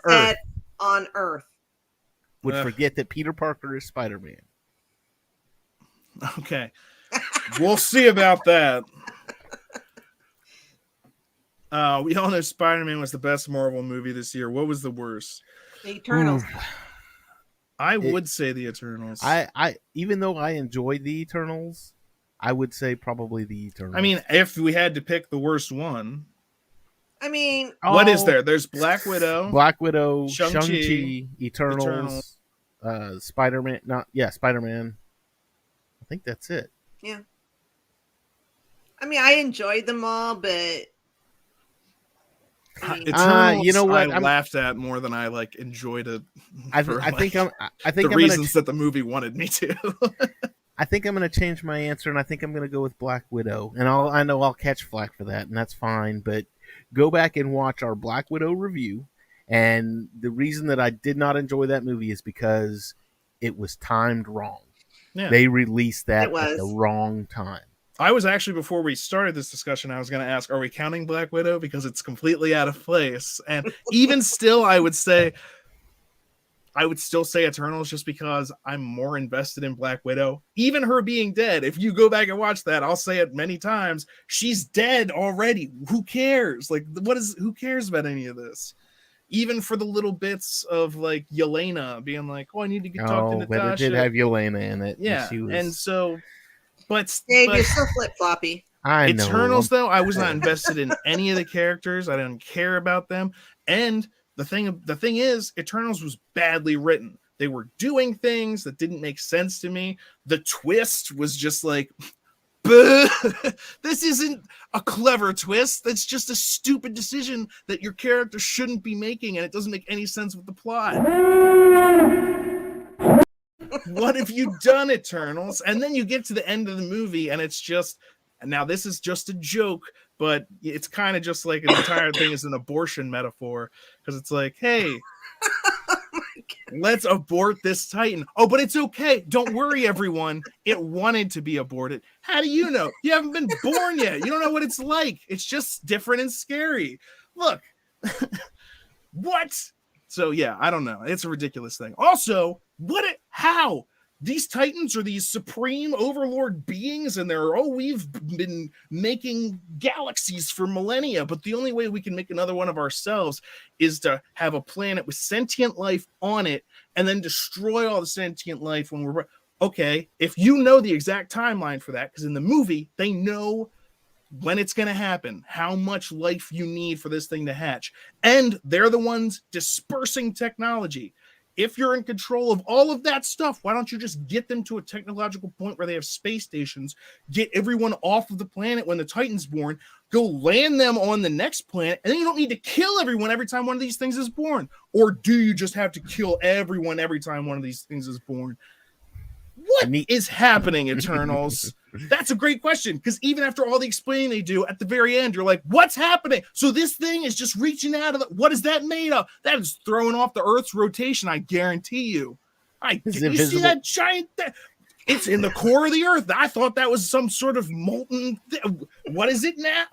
Earth would forget that Peter Parker is Spider-Man. Okay. We'll see about that. We all know Spider-Man was the best Marvel movie this year. What was the worst? The Eternals. I would say the Eternals. I even though I enjoyed the Eternals, I would say probably the Eternals. I mean, if we had to pick the worst one, I mean, what is there? There's Black Widow, Shang-Chi, Eternals, Spider-Man. Spider-Man. I think that's it. Yeah. I mean, I enjoyed them all, but Eternals, you know what? I laughed at more than I enjoyed it. I think the reasons that the movie wanted me to. I think I'm going to change my answer, and I think I'm going to go with Black Widow. And I know I'll catch flack for that, and that's fine. But go back and watch our Black Widow review. And the reason that I did not enjoy that movie is because it was timed wrong. Yeah. They released that at the wrong time. I was actually, before we started this discussion, I was going to ask, are we counting Black Widow? Because it's completely out of place. And even still, I would still say Eternals just because I'm more invested in Black Widow. Even her being dead, if you go back and watch that, I'll say it many times, she's dead already. Who cares? Who cares about any of this? Even for the little bits of Yelena being like, oh, I need to get talk to Natasha. But it did have Yelena in it. Yeah. And so... But you're so flip-floppy. I know. Eternals, though, I was not invested in any of the characters. I didn't care about them. And the thing is, Eternals was badly written. They were doing things that didn't make sense to me. The twist was just like, this isn't a clever twist. That's just a stupid decision that your character shouldn't be making, and it doesn't make any sense with the plot. What have you done, Eternals? And then you get to the end of the movie, and it's just, now this is just a joke, but it's kind of just like an entire thing is an abortion metaphor, because it's like, hey, let's abort this Titan. Oh, but it's okay. Don't worry, everyone. It wanted to be aborted. How do you know? You haven't been born yet. You don't know what it's like. It's just different and scary. Look. What? So, yeah, I don't know. It's a ridiculous thing. Also, how? These Titans are these supreme overlord beings, and we've been making galaxies for millennia, but the only way we can make another one of ourselves is to have a planet with sentient life on it and then destroy all the sentient life when we're... Okay, if you know the exact timeline for that, because in the movie, they know when it's going to happen, how much life you need for this thing to hatch. And they're the ones dispersing technology. If you're in control of all of that stuff, why don't you just get them to a technological point where they have space stations, get everyone off of the planet when the Titan's born, go land them on the next planet, and then you don't need to kill everyone every time one of these things is born? Or do you just have to kill everyone every time one of these things is born? What is happening, Eternals? That's a great question, because even after all the explaining they do, at the very end, you're like, what's happening? So this thing is just reaching out of what is that made of? That is throwing off the Earth's rotation, I guarantee you. You see that giant thing? It's in the core of the Earth. I thought that was some sort of molten what is it now?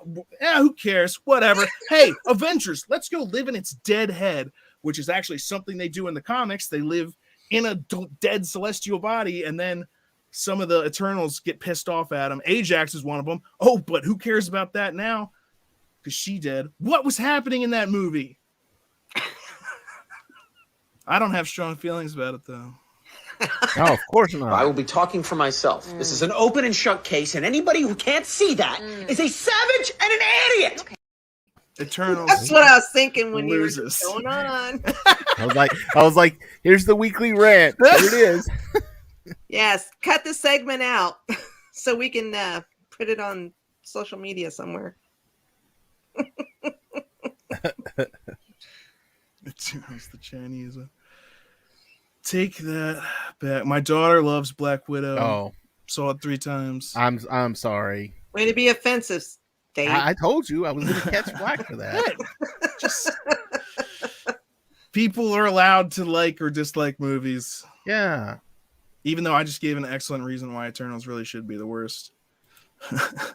Who cares? Whatever. Hey, Avengers, let's go live in its dead head, which is actually something they do in the comics. They live in a dead celestial body, and then some of the Eternals get pissed off at him. Ajax is one of them. Oh, but who cares about that now? Because she dead. What was happening in that movie? I don't have strong feelings about it though. No, of course not. I will be talking for myself. This is an open and shut case, and anybody who can't see that is a savage and an idiot. Eternals. That's what I was thinking when loses. you were going on. I was like, here's the weekly rant. There it is. Yes, cut the segment out so we can put it on social media somewhere. Eternals, the Chinese. Take that back. My daughter loves Black Widow. Oh, saw it 3 times. I'm sorry. Way to be offensive, Dave. I told you I was going to catch flack for that. Just people are allowed to like or dislike movies. Yeah. Even though I just gave an excellent reason why Eternals really should be the worst. That's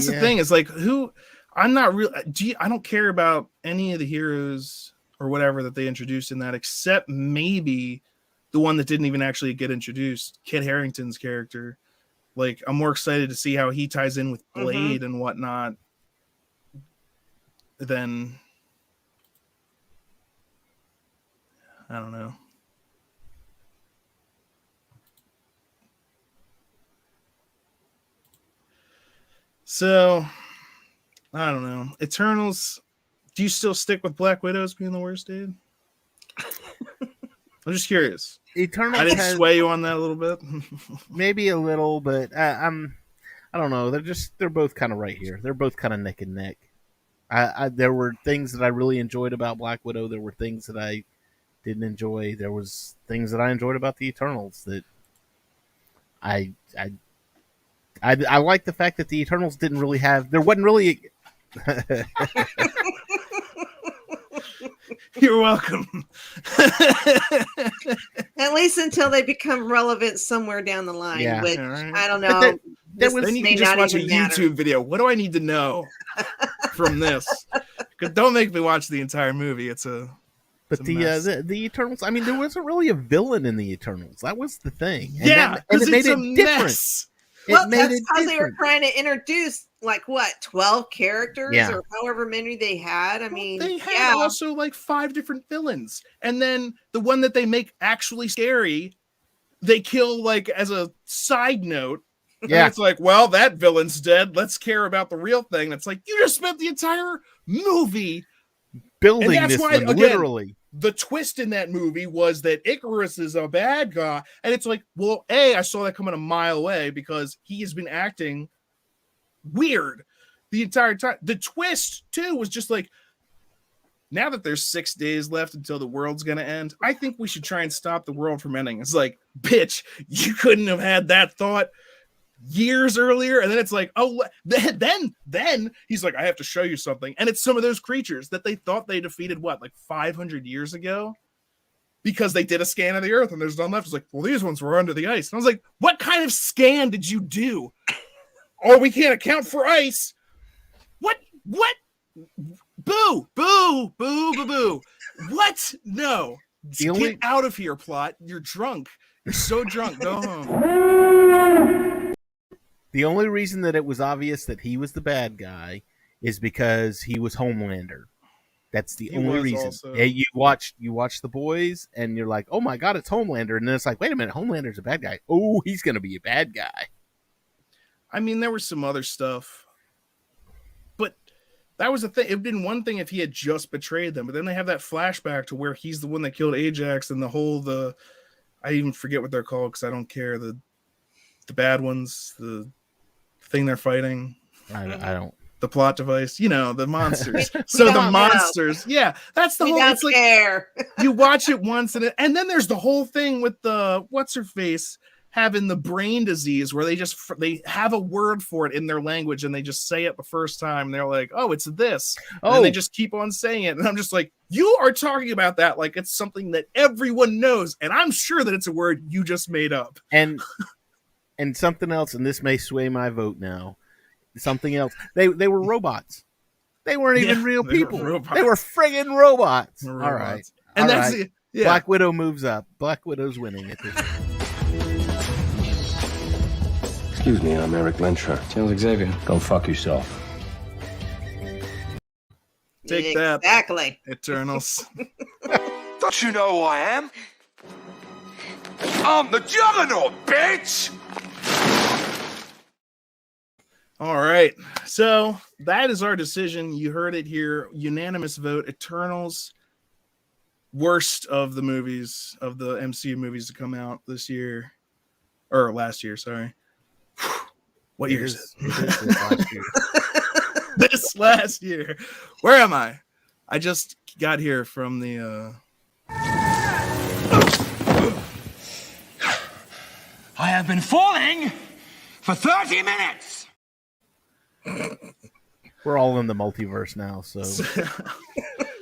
the thing. It's like I'm not real. I don't care about any of the heroes or whatever that they introduced in that, except maybe the one that didn't even actually get introduced, Kit Harington's character. Like, I'm more excited to see how he ties in with Blade and whatnot than, I don't know. So, I don't know. Eternals, do you still stick with Black Widows being the worst, dude? I'm just curious. Eternals I didn't sway you on that a little bit. Maybe a little, but I don't know. They're both kind of right here. They're both kind of neck and neck. There were things that I really enjoyed about Black Widow. There were things that I didn't enjoy. There was things that I enjoyed about the Eternals that I like the fact that the Eternals didn't really have. There wasn't really. You're welcome. At least until they become relevant somewhere down the line, Yeah. which Right. I don't know. Then you can just watch a YouTube video. What do I need to know from this? Because don't make me watch the entire movie. But the Eternals, I mean, there wasn't really a villain in the Eternals. That was the thing. And it made it different. Mess. Well, that's because they were trying to introduce 12 characters or however many they had. I mean, they had also 5 different villains, and then the one that they make actually scary, they kill as a side note. Yeah, and it's like, well, that villain's dead. Let's care about the real thing. It's like you just spent the entire movie building this one, literally. The twist in that movie was that Icarus is a bad guy. And it's like, well, I saw that coming a mile away because he has been acting weird the entire time. The twist, too, was just like, now that there's 6 days left until the world's going to end, I think we should try and stop the world from ending. It's like, bitch, you couldn't have had that thought years earlier. And then it's like, oh, then he's like, I have to show you something. And it's some of those creatures that they thought they defeated 500 years ago because they did a scan of the earth and there's none left. It's like, well, these ones were under the ice. And I was like, what kind of scan did you do? Oh, we can't account for ice. What boo what? No, get out of here, plot. You're drunk. You're so drunk. Go home. The only reason that it was obvious that he was the bad guy is because he was Homelander. That's the only reason. Hey, you watch The Boys, and you're like, oh my god, it's Homelander. And then it's like, wait a minute, Homelander's a bad guy. Oh, he's going to be a bad guy. I mean, there was some other stuff. But that was the thing. It would have been one thing if he had just betrayed them. But then they have that flashback to where he's the one that killed Ajax and I even forget what they're called because I don't care. The bad ones, the thing they're fighting. I don't. The plot device, the monsters. So the monsters, that's the whole. It's like you watch it once, and then there's the whole thing with the what's her face having the brain disease, where they have a word for it in their language, and they just say it the first time. And they're like, oh, it's this, and they just keep on saying it, and I'm just like, you are talking about that like it's something that everyone knows, and I'm sure that it's a word you just made up. And something else, and this may sway my vote now. Something else. They were robots. They weren't even real people. They were friggin' robots. All right. And that's Black Widow moves up. Black Widow's winning at this. Excuse me, I'm Eric Lensher. Charles Xavier. Go fuck yourself. Take that. Exactly. Eternals. Don't you know who I am? I'm the Juggernaut, bitch! All right. So that is our decision. You heard it here. Unanimous vote. Eternals, worst of the movies, of the MCU movies to come out this year. Or last year, sorry. What year is it? This last year. This last year. Where am I? I just got here from the... I have been falling for 30 minutes! We're all in the multiverse now, so...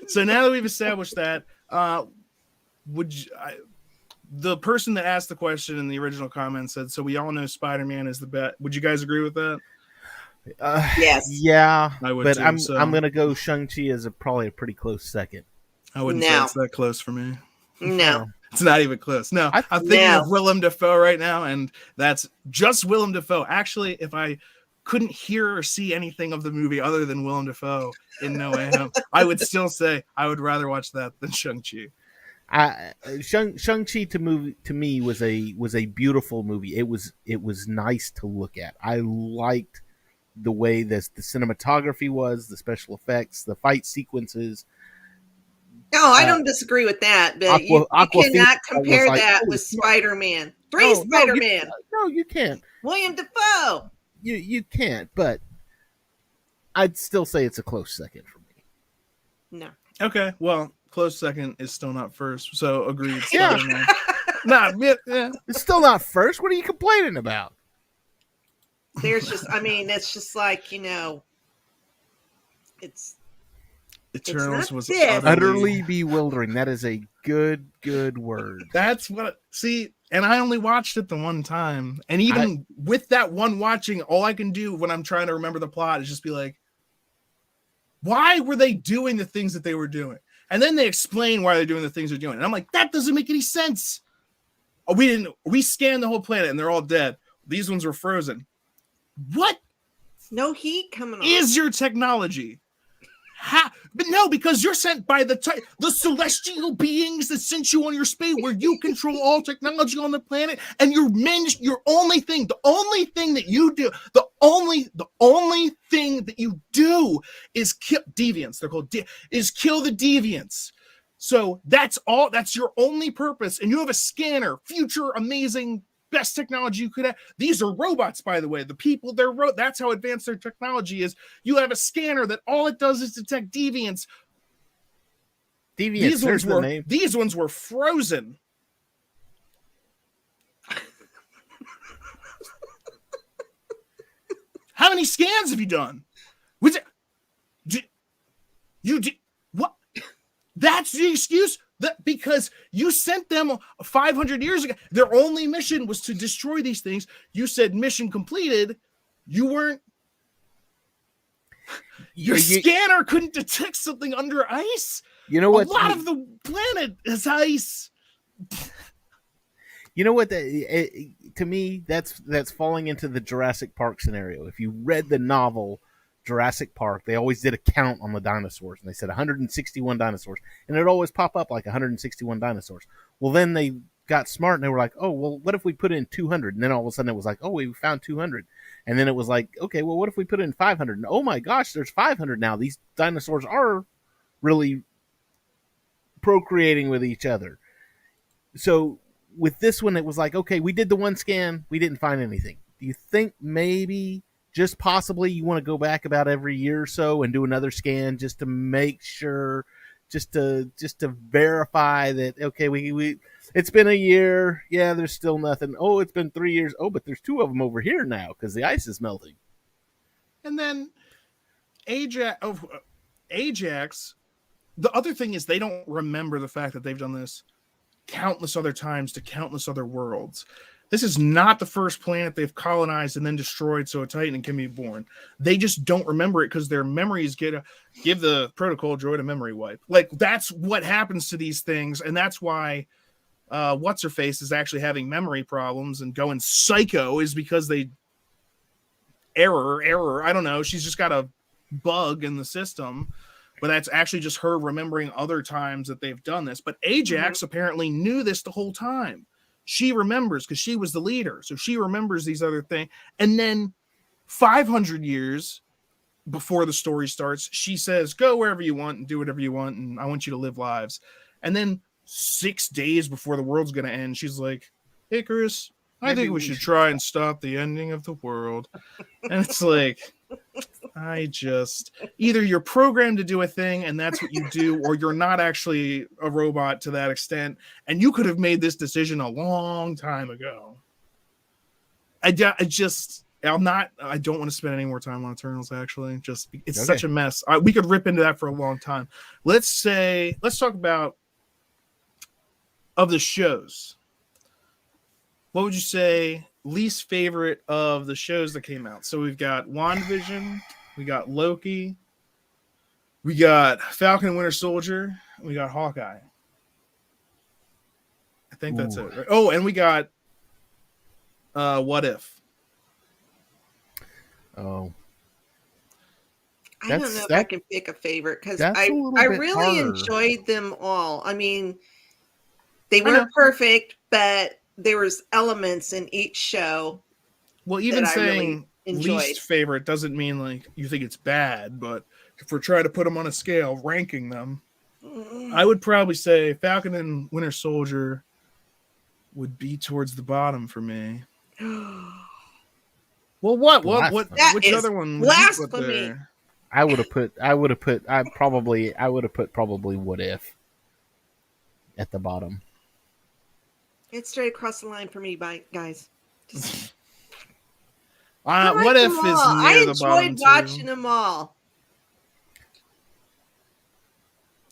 So now that we've established that, the person that asked the question in the original comment said, so we all know Spider-Man is the best. Would you guys agree with that? Yes. Yeah, I would but too, I'm so. I'm gonna go Shang-Chi as probably a pretty close second. I wouldn't say it's that close for me. No. It's not even close. No, I'm thinking of Willem Dafoe right now, and that's just Willem Dafoe. Actually, if I couldn't hear or see anything of the movie other than Willem Dafoe in No Way Home, I would still say I would rather watch that than Shang-Chi. Shang-Chi to me was a beautiful movie. It was nice to look at. I liked the way the cinematography was, the special effects, the fight sequences. No, I don't disagree with that, but you cannot compare that with Spider-Man. Spider-Man. No, you can't. William Dafoe. You can't, but I'd still say it's a close second for me. No. Okay, well, close second is still not first, so agreed. Yeah. Yeah. It's still not first. What are you complaining about? There's just, it's just like, it's Eternals was utterly bewildering. That is a good word. That's what, see, and I only watched it the one time. And even with that one watching, all I can do when I'm trying to remember the plot is just be like, why were they doing the things that they were doing? And then they explain why they're doing the things they're doing. And I'm like, that doesn't make any sense. Oh, we scanned the whole planet and they're all dead. These ones were frozen. What? No heat coming on. Is your technology? But no, because you're sent by the celestial beings that sent you on your space, where you control all technology on the planet, and the only thing that you do, the only thing that you do is kill deviants. They're called is kill the deviants. So that's all. That's your only purpose, and you have a scanner, future amazing. Best technology you could have. These are robots, by the way. The people that's how advanced their technology is. You have a scanner that all it does is detect deviants. These ones were frozen. How many scans have you done? Was it? What? That's the excuse. Because you sent them 500 years ago. Their only mission was to destroy these things. You said mission completed. You weren't. Your scanner couldn't detect something under ice. You know what? A lot of the planet is ice. You know what? To me, that's falling into the Jurassic Park scenario. If you read the novel Jurassic Park, they always did a count on the dinosaurs, and they said 161 dinosaurs, and it'd always pop up like 161 dinosaurs. Well, then they got smart, and they were like, oh, well, what if we put in 200? And then all of a sudden it was like, oh, we found 200. And then it was like, okay, well, what if we put in 500? And oh my gosh, there's 500 now. These dinosaurs are really procreating with each other. So with this one, it was like, okay, we did the one scan, we didn't find anything. Do you think maybe just possibly you want to go back about every year or so and do another scan just to make sure, just to verify that, okay, we it's been a year. Yeah, there's still nothing. Oh, it's been 3 years. Oh, but there's two of them over here now because the ice is melting. And then Ajax, the other thing is they don't remember the fact that they've done this countless other times to countless other worlds. This is not the first planet they've colonized and then destroyed so a Titan can be born. They just don't remember it because their memories give the protocol droid a memory wipe. Like, that's what happens to these things, and that's why What's-Her-Face is actually having memory problems and going psycho, is because they... Error, I don't know. She's just got a bug in the system. but that's actually just her remembering other times that they've done this. But Ajax apparently knew this the whole time. She remembers because she was the leader. So she remembers these other things. And then 500 years before the story starts, she says, go wherever you want and do whatever you want. And I want you to live lives. And then 6 days before the world's going to end, she's like, Icarus, I think we should try and stop the ending of the world. And it's like, either you're programmed to do a thing and that's what you do, or you're not actually a robot to that extent. And you could have made this decision a long time ago. I don't want to spend any more time on Eternals, actually. It's such a mess. We could rip into that for a long time. Let's talk about of the shows. What would you say least favorite of the shows that came out? So we've got WandaVision, we got Loki, we got Falcon and Winter Soldier, we got Hawkeye. I think that's it. Right? Oh, and we got What If. Oh, I don't know if I can pick a favorite because I really enjoyed them all. I mean, they weren't perfect, but there was elements in each show. Well, even saying least favorite doesn't mean like you think it's bad, but if we're trying to put them on a scale, ranking them, I would probably say Falcon and Winter Soldier would be towards the bottom for me. Well, which other one? Blasphemy. I would have put probably What If at the bottom. It's straight across the line for me, guys. What If is near the bottom. I enjoyed watching them all.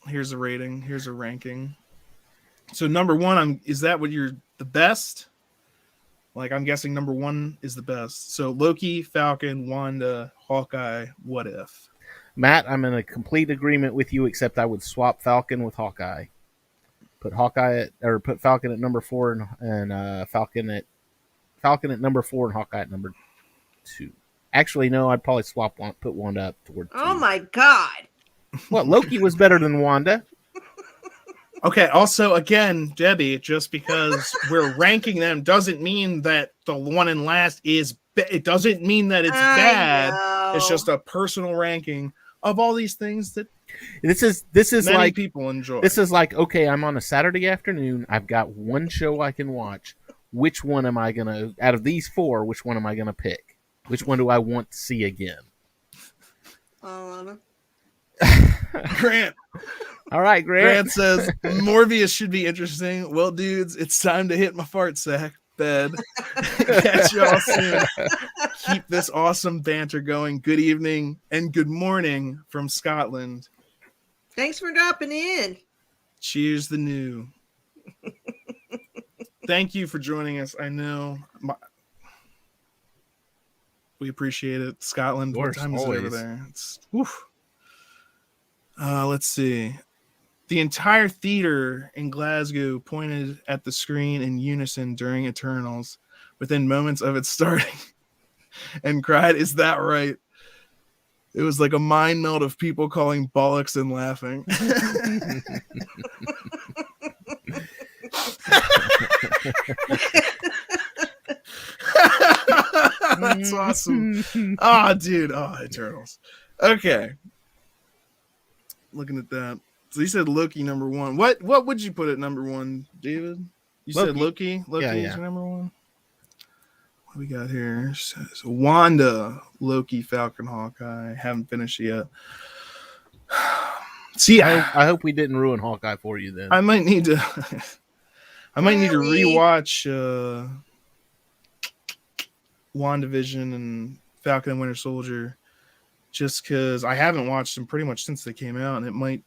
Here's a rating. Here's a ranking. So number one, is that what you're the best? Like I'm guessing number one is the best. So Loki, Falcon, Wanda, Hawkeye, What If? Matt, I'm in a complete agreement with you, except I would swap Falcon with Hawkeye. Put Falcon at number 4 and Falcon at number 4 and Hawkeye at number 2. Actually, no, I'd probably put Wanda up toward 2. Oh my god! Well, Loki was better than Wanda. Okay, also, again, Debbie, just because we're ranking them doesn't mean that the one in last is it doesn't mean that it's bad. It's just a personal ranking of all these things that this is many like people enjoy. This is like, okay, I'm on a Saturday afternoon. I've got one show I can watch. Which one am I gonna out of these 4? Which one am I gonna pick? Which one do I want to see again? Grant. All right, Grant says Morbius should be interesting. Well, dudes, it's time to hit my fart sack bed. Catch y'all soon. Keep this awesome banter going. Good evening and good morning from Scotland. Thanks for dropping in. Cheers, the new. Thank you for joining us. I know we appreciate it. Scotland, what time is it over there? Let's see. The entire theater in Glasgow pointed at the screen in unison during Eternals within moments of it starting and cried, "Is that right?" It was like a mind meld of people calling bollocks and laughing. That's awesome. Dude. Eternals. Okay. Looking at that. So you said Loki number 1. What would you put at number 1, David? You said Loki? Loki is number 1? What do we got here? So Wanda, Loki, Falcon, Hawkeye. Haven't finished yet. See, I hope we didn't ruin Hawkeye for you then. I might need to rewatch WandaVision and Falcon and Winter Soldier just because I haven't watched them pretty much since they came out, and it might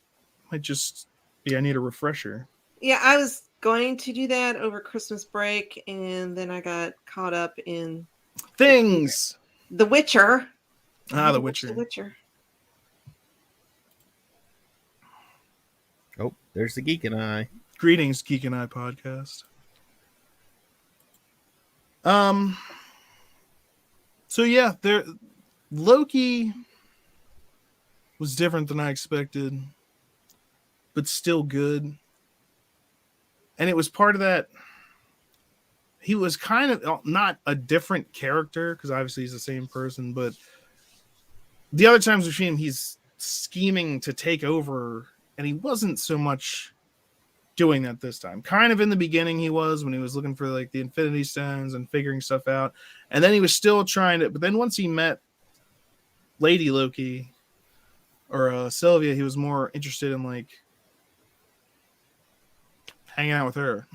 just be I need a refresher. Yeah, I was going to do that over Christmas break, and then I got caught up in things. The Witcher. The Witcher. The Witcher. Oh, there's the Geek and I. Greetings, Geek and I podcast. So yeah, Loki. was different than I expected, but still good. And it was part of that. He was kind of not a different character because obviously he's the same person, but the other times we've seen him, he's scheming to take over, and he wasn't so much doing that this time. Kind of in the beginning he was, when he was looking for like the Infinity Stones and figuring stuff out, and then he was still trying to, but then once he met Lady Loki or Sylvia, he was more interested in like hanging out with her.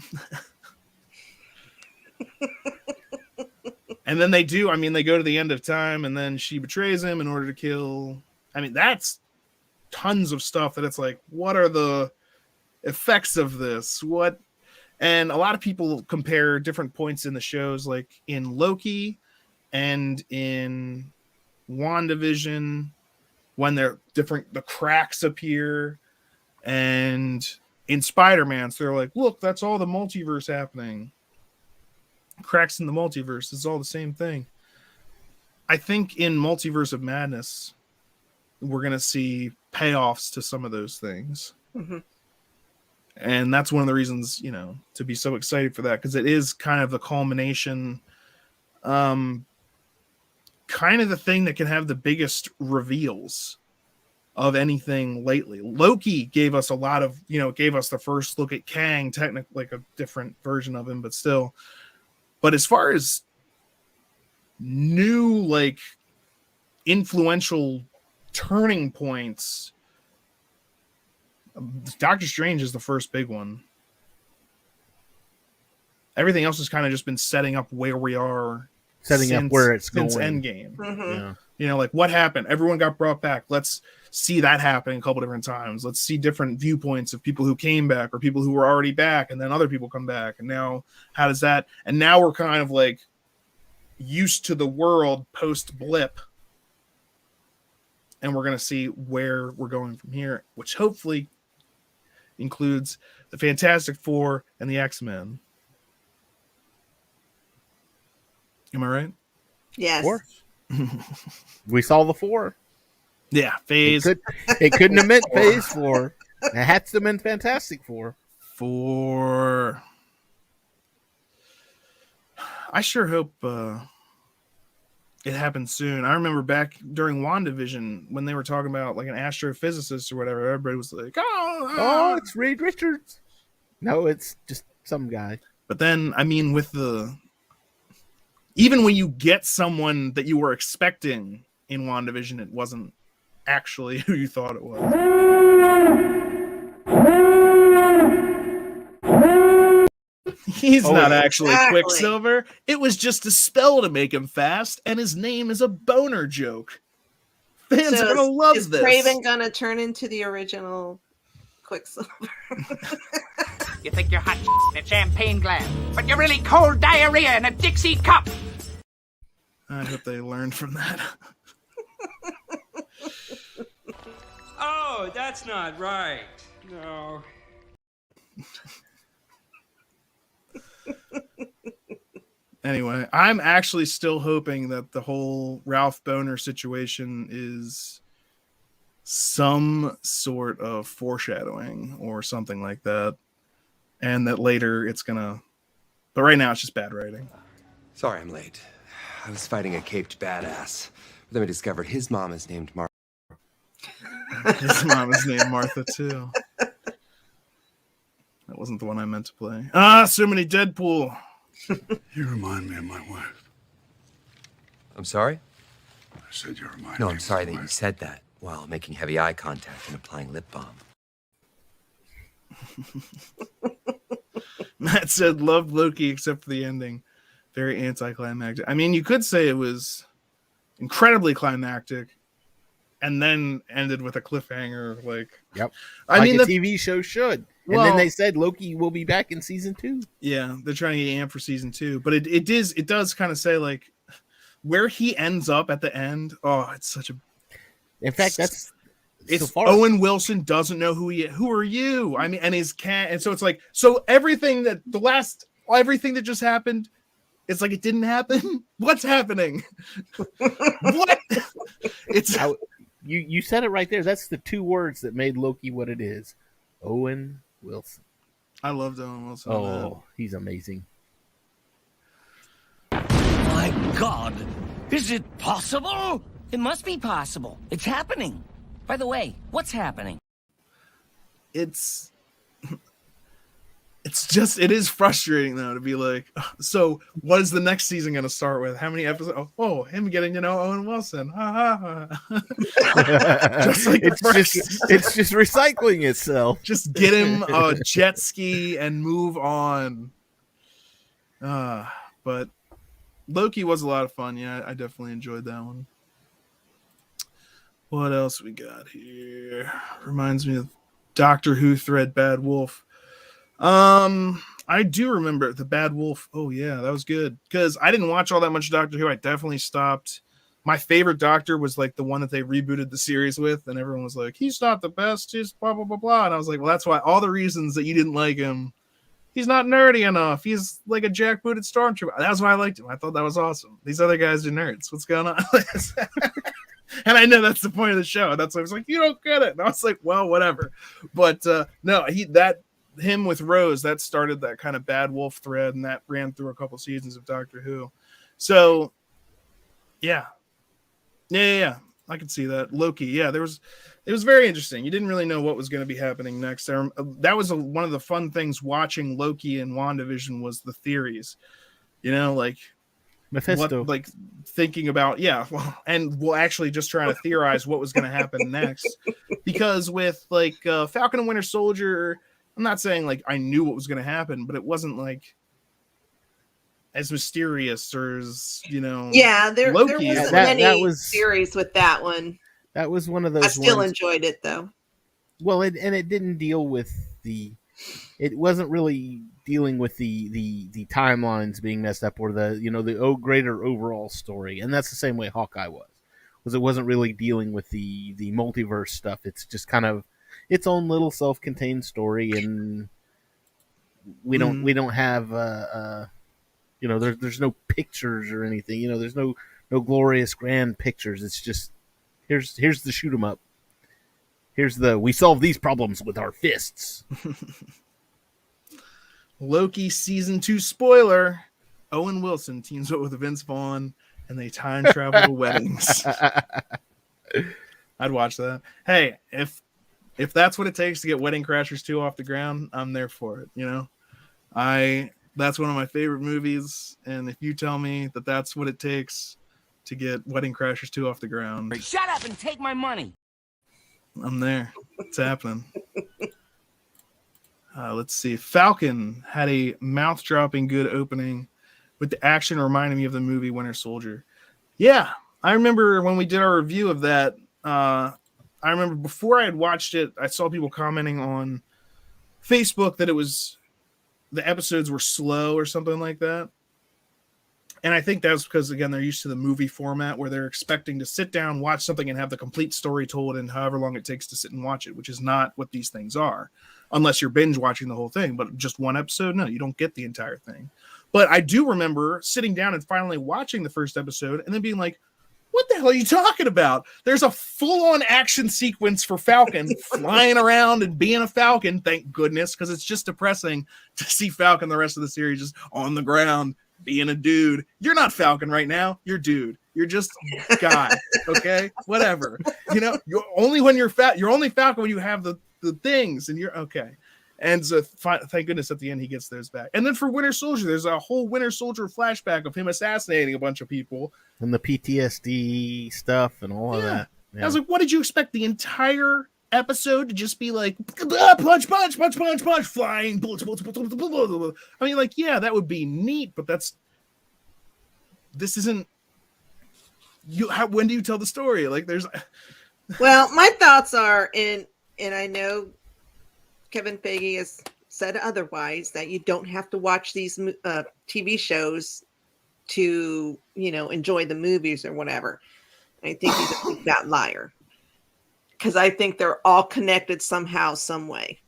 And then they go to the end of time, and then she betrays him in order to kill. I mean, that's tons of stuff that it's like, what are the effects of this? What? And a lot of people compare different points in the shows, like in Loki and in WandaVision, when they're different, the cracks appear, and in Spider-Man, so they're like, look, that's all the multiverse happening. Cracks in the multiverse, it's all the same thing. I think in Multiverse of Madness, we're going to see payoffs to some of those things. Mm-hmm. And that's one of the reasons, to be so excited for that, because it is kind of the culmination, kind of the thing that can have the biggest reveals of anything lately. Loki gave us a lot of, gave us the first look at Kang, technically like a different version of him, but still. But as far as new, like, influential turning points, Doctor Strange is the first big one. Everything else has kind of just been setting up where we are. Setting up where it's since going. Endgame. Mm-hmm. Yeah. Like, what happened? Everyone got brought back. Let's see that happen a couple different times. Let's see different viewpoints of people who came back or people who were already back, and then other people come back. And now, how does that? And now we're kind of like used to the world post blip, and we're going to see where we're going from here, which hopefully includes the Fantastic Four and the X-Men. Am I right? Yes. Of course. We saw the 4. Yeah, Phase. It couldn't have meant Phase 4. It had to have been Fantastic Four. 4. I sure hope it happens soon. I remember back during WandaVision when they were talking about like an astrophysicist or whatever. Everybody was like, "Oh, it's Reed Richards." No, it's just some guy. But then, I mean, even when you get someone that you were expecting in WandaVision, it wasn't actually who you thought it was. He's not actually Quicksilver. It was just a spell to make him fast, and his name is a boner joke. Fans are gonna love this. Is Craven gonna turn into the original Quicksilver? You think you're hot in a champagne glass, but you're really cold diarrhea in a Dixie cup. I hope they learned from that. Oh, that's not right. No. Anyway, I'm actually still hoping that the whole Ralph Boner situation is some sort of foreshadowing or something like that. And that later it's gonna... But right now it's just bad writing. Sorry I'm late. I was fighting a caped badass. But then we discovered his mom is named Martha. His mom is named Martha, too. That wasn't the one I meant to play. So many Deadpool. You remind me of my wife. I'm sorry? I said you remind me. No, I'm sorry that you said that while making heavy eye contact and applying lip balm. Matt said, loved Loki except for the ending. Very anticlimactic. I mean, you could say it was incredibly climactic and then ended with a cliffhanger. Yep. I mean, the TV show should. And then they said Loki will be back in season 2. Yeah, they're trying to get amped for season 2. But it does kind of say, like, where he ends up at the end. Oh, it's such a... In fact, that's... It's Owen Wilson doesn't know who are you? I mean, and his cat, and so it's like, so everything that just happened, it's like it didn't happen. What's happening? What? You said it right there. That's the two words that made Loki what it is. Owen Wilson. I loved Owen Wilson. Oh, he's amazing. My God, is it possible? It must be possible. It's happening. By the way, what's happening? It's it is frustrating though to be like, so what is the next season going to start with? How many episodes? Oh, him getting to know Owen Wilson. Ha ha. Just like it's just recycling itself. Just get him a jet ski and move on. But Loki was a lot of fun. Yeah, I definitely enjoyed that one. What else we got here? Reminds me of Doctor Who thread Bad Wolf. I do remember the Bad Wolf. Oh yeah, that was good because I didn't watch all that much Doctor Who. I definitely stopped. My favorite Doctor was like the one that they rebooted the series with, and everyone was like, "He's not the best. He's blah blah blah blah." And I was like, "Well, that's why all the reasons that you didn't like him. He's not nerdy enough. He's like a jackbooted stormtrooper. That's why I liked him. I thought that was awesome. These other guys are nerds. What's going on?" And I know that's the point of the show. That's why I was like, "You don't get it." And I was like, "Well, whatever." But no, him with Rose, that started that kind of Bad Wolf thread, and that ran through a couple seasons of Doctor Who. So, yeah, I could see that. Loki, yeah, it was very interesting. You didn't really know what was going to be happening next. That was one of the fun things watching Loki and WandaVision was the theories. You know, like Mephisto, like thinking about and we'll actually just trying to theorize what was going to happen next. Because with like Falcon and Winter Soldier, I'm not saying like I knew what was going to happen, but it wasn't like as mysterious or as, there Loki. wasn't many theories with that one. That was one of those. I still enjoyed it though. Well, it didn't deal with it wasn't really dealing with the timelines being messed up or the greater overall story, and that's the same way Hawkeye was. It wasn't really dealing with the multiverse stuff. It's just kind of its own little self-contained story, and we don't have there's no pictures or anything. There's no glorious grand pictures. It's just here's the shoot 'em up. Here's we solve these problems with our fists. Loki season 2 spoiler: Owen Wilson teams up with Vince Vaughn and they time travel to weddings. I'd watch that. Hey, if that's what it takes to get Wedding Crashers 2 off the ground, I'm there for it. That's one of my favorite movies, and if you tell me that that's what it takes to get Wedding Crashers 2 off the ground, shut up and take my money. I'm there. It's happening. Let's see. Falcon had a mouth-dropping good opening with the action reminding me of the movie Winter Soldier. Yeah, I remember when we did our review of that. I remember before I had watched it, I saw people commenting on Facebook that the episodes were slow or something like that. And I think that's because, again, they're used to the movie format where they're expecting to sit down, watch something, and have the complete story told in however long it takes to sit and watch it, which is not what these things are, unless you're binge watching the whole thing. But just one episode, no, you don't get the entire thing. But I do remember sitting down and finally watching the first episode and then being like, what the hell are you talking about? There's a full-on action sequence for Falcon flying around and being a Falcon, thank goodness, because it's just depressing to see Falcon the rest of the series just on the ground being a dude. You're not Falcon right now. You're dude. You're just guy. Okay, whatever. You're only when you're only Falcon when you have the things, and you're okay. And so, thank goodness, at the end he gets those back. And then for Winter Soldier, there's a whole Winter Soldier flashback of him assassinating a bunch of people and the PTSD stuff and all of that. Yeah. I was like, what did you expect? The entire episode to just be like punch, punch, punch, punch, punch, flying bullets, bullets, bullets, bullets. I mean, like, yeah, that would be neat, but this isn't when do you tell the story? Like, there's well, my thoughts are and I know Kevin Feige has said otherwise, that you don't have to watch these TV shows to enjoy the movies or whatever. I think he's a big fat liar, because I think they're all connected somehow, some way.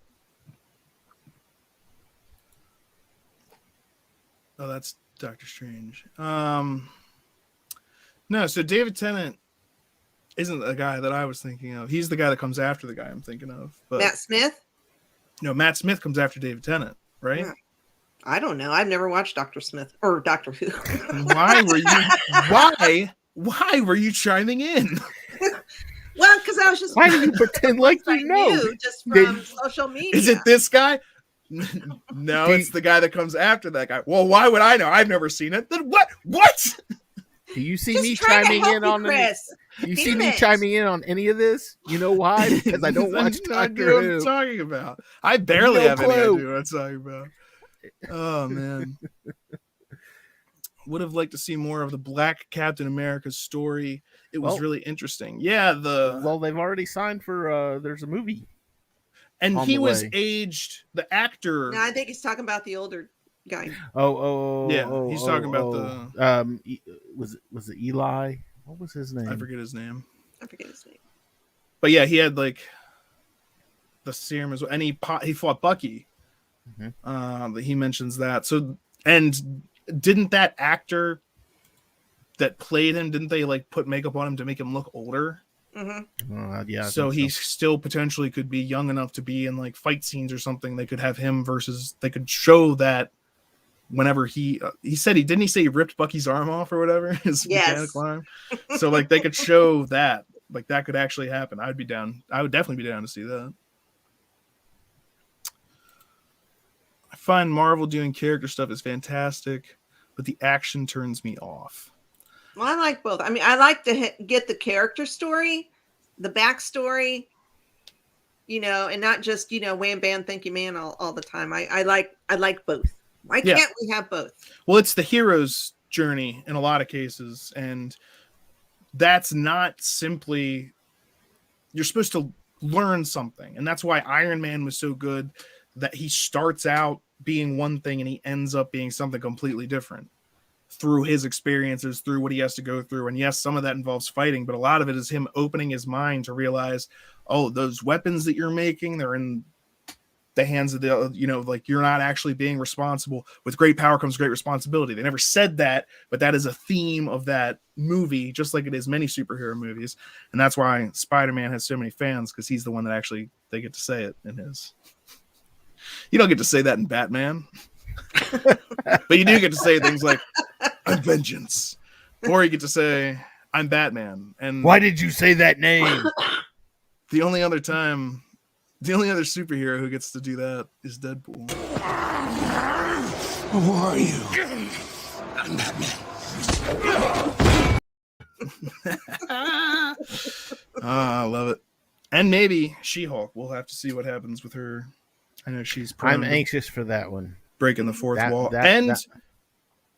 Oh, that's Doctor Strange. No, so David Tennant isn't the guy that I was thinking of. He's the guy that comes after the guy I'm thinking of. But Matt Smith? no, Matt Smith comes after David Tennant, right? Yeah. I don't know. I've never watched Dr. Smith or Doctor Who. Why were you chiming in? Well, because I was just. Why do you pretend like you know? Just from social media. Is it this guy? No, it's the guy that comes after that guy. Well, why would I know? I've never seen it. Then what? What? Do you see Just me trying to chiming help in you, on Chris? You see me chiming in on any of this? You know why? Because I don't watch Doctor What Who. I'm talking about. I barely No have any clue. idea what I'm talking about. Oh man. Would have liked to see more of the Black Captain America story. It was really interesting. Yeah, well, they've already signed for there's a movie. And on he the was way. aged, the actor. No, I think he's talking about the older guy. He's talking about the was it Eli? What was his name? I forget his name. But yeah, he had like the serum as well, and he fought Bucky. He mentions that. So, and didn't that actor that played him, didn't they like put makeup on him to make him look older? Yeah. So he still potentially could be young enough to be in like fight scenes or something. They could have him versus. They could show that whenever he said didn't he say he ripped Bucky's arm off or whatever his mechanical arm. So like they could show that like that could actually happen. I'd be down. I would definitely be down to see that. I find Marvel doing character stuff is fantastic, but the action turns me off. Well, I like both. I mean, I like to get the character story, the backstory, and not just, wham, bam, thank you, man, all the time. I like both. Why can't we have both? Well, it's the hero's journey in a lot of cases, and that's not simply you're supposed to learn something, and that's why Iron Man was so good, that he starts out being one thing and he ends up being something completely different through his experiences, through what he has to go through. And yes, some of that involves fighting, but a lot of it is him opening his mind to realize, oh, those weapons that you're making, they're in the hands of the, like you're not actually being responsible. With great power comes great responsibility. They never said that, but that is a theme of that movie, just like it is many superhero movies. And that's why Spider-Man has so many fans, because he's the one that actually they get to say it in his. You don't get to say that in Batman. But you do get to say things like, I'm vengeance. Or you get to say, I'm Batman. And why did you say that name? The only other superhero who gets to do that is Deadpool. Who are you? I'm Batman. I love it. And maybe She-Hulk. We'll have to see what happens with her. I know she's I'm anxious for that one. Breaking the fourth wall. Do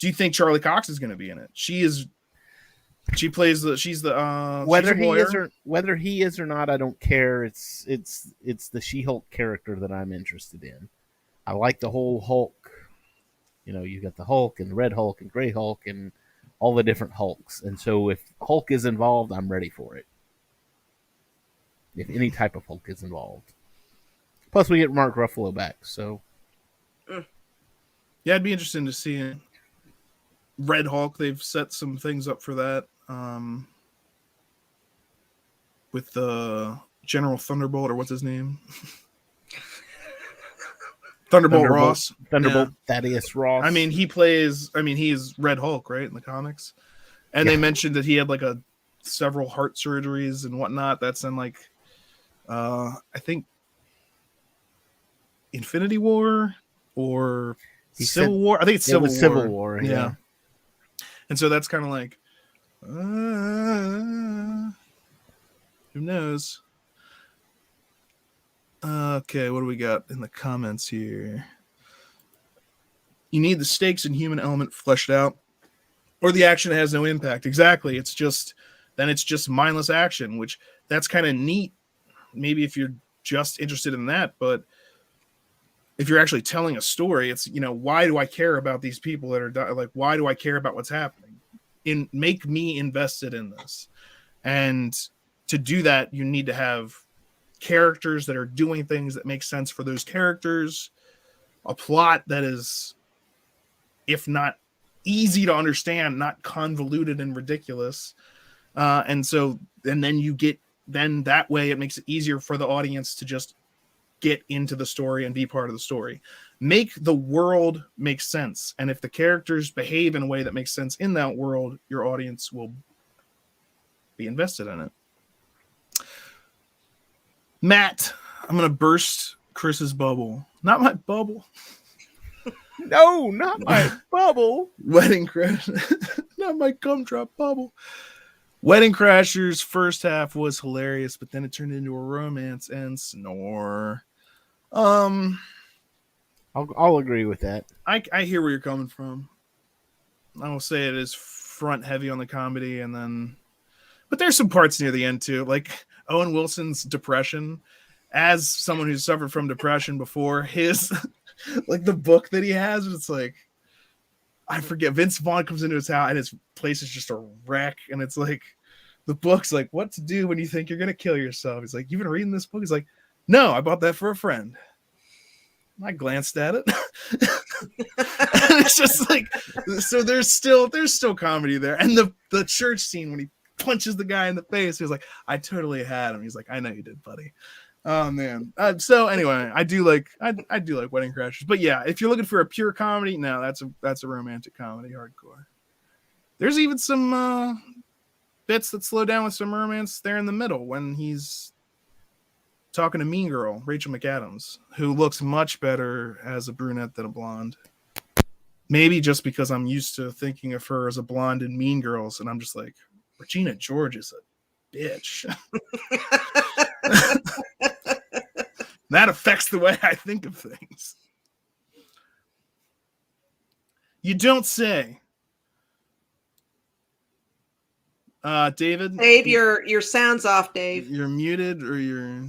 you think Charlie Cox is going to be in it? She's the whether he is or not, I don't care. It's the She-Hulk character that I'm interested in. I like the whole Hulk. You got the Hulk and Red Hulk and Gray Hulk and all the different Hulks. And so if Hulk is involved, I'm ready for it. If any type of Hulk is involved. Plus, we get Mark Ruffalo back, so. Yeah, it'd be interesting to see Red Hulk. They've set some things up for that. With the General Thunderbolt, or what's his name? Thunderbolt Ross. Thunderbolt Thaddeus Ross. I mean, he's Red Hulk, right, in the comics. And they mentioned that he had like several heart surgeries and whatnot. That's in like, I think, Infinity War or Civil War. I think it's Civil War. Yeah. And so that's kind of like, who knows? Okay, what do we got in the comments here? You need the stakes and human element fleshed out, or the action has no impact. Exactly. It's just mindless action, which that's kind of neat. Maybe if you're just interested in that, but if you're actually telling a story, it's, why do I care about these people that are like, why do I care about what's happening? Make me invested in this. And to do that, you need to have characters that are doing things that make sense for those characters, a plot that is, if not easy to understand, not convoluted and ridiculous, And then you get, then that way it makes it easier for the audience to just get into the story and be part of the story. Make the world make sense. And if the characters behave in a way that makes sense in that world, your audience will be invested in it. Matt, I'm going to burst Chris's bubble. Not my bubble. No, not my bubble. Wedding Crash. Not my gumdrop bubble. Wedding Crashers first half was hilarious, but then it turned into a romance and snore. I'll agree with that. I hear where you're coming from. I will say it is front heavy on the comedy, but there's some parts near the end too, like Owen Wilson's depression. As someone who's suffered from depression before, his like the book that he has, it's like, I forget, Vince Vaughn comes into his house and his place is just a wreck, and it's like the book's like what to do when you think you're gonna kill yourself. He's like, you've been reading this book? He's like, no, I bought that for a friend. I glanced at it. It's just like, so there's still comedy there. And the church scene when he punches the guy in the face, he was like, I totally had him. He's like, I know you did, buddy. Oh man. So anyway, I do like Wedding Crashers. But yeah, if you're looking for a pure comedy, no, that's a romantic comedy, hardcore. There's even some bits that slow down with some romance there in the middle when he's talking to Mean Girl, Rachel McAdams, who looks much better as a brunette than a blonde. Maybe just because I'm used to thinking of her as a blonde in Mean Girls, and I'm just like, Regina George is a bitch. That affects the way I think of things. You don't say. David? Dave, your sound's off, Dave. You're muted or you're...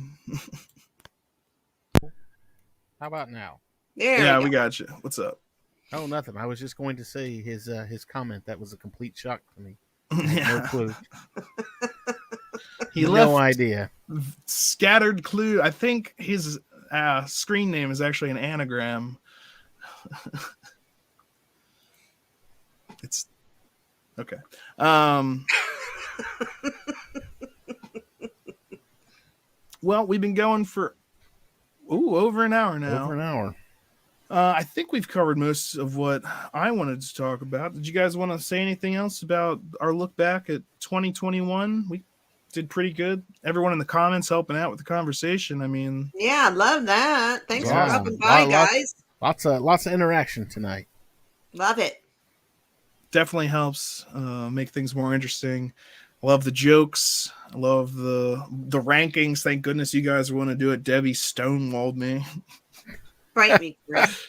How about now? There we got you. What's up? Oh, nothing. I was just going to say his comment. That was a complete shock to me. Yeah. No clue. He left no idea. Scattered clue. I think his screen name is actually an anagram. It's okay. Well, we've been going for over an hour now. Over an hour. I think we've covered most of what I wanted to talk about. Did you guys want to say anything else about our look back at 2021? We did pretty good. Everyone in the comments helping out with the conversation. I mean, yeah, I love that. Thanks for stopping by, guys. Lots of interaction tonight. Love it. Definitely helps make things more interesting. Love the jokes. I love the rankings. Thank goodness you guys want to do it. Debbie stonewalled me. Fight me, Chris.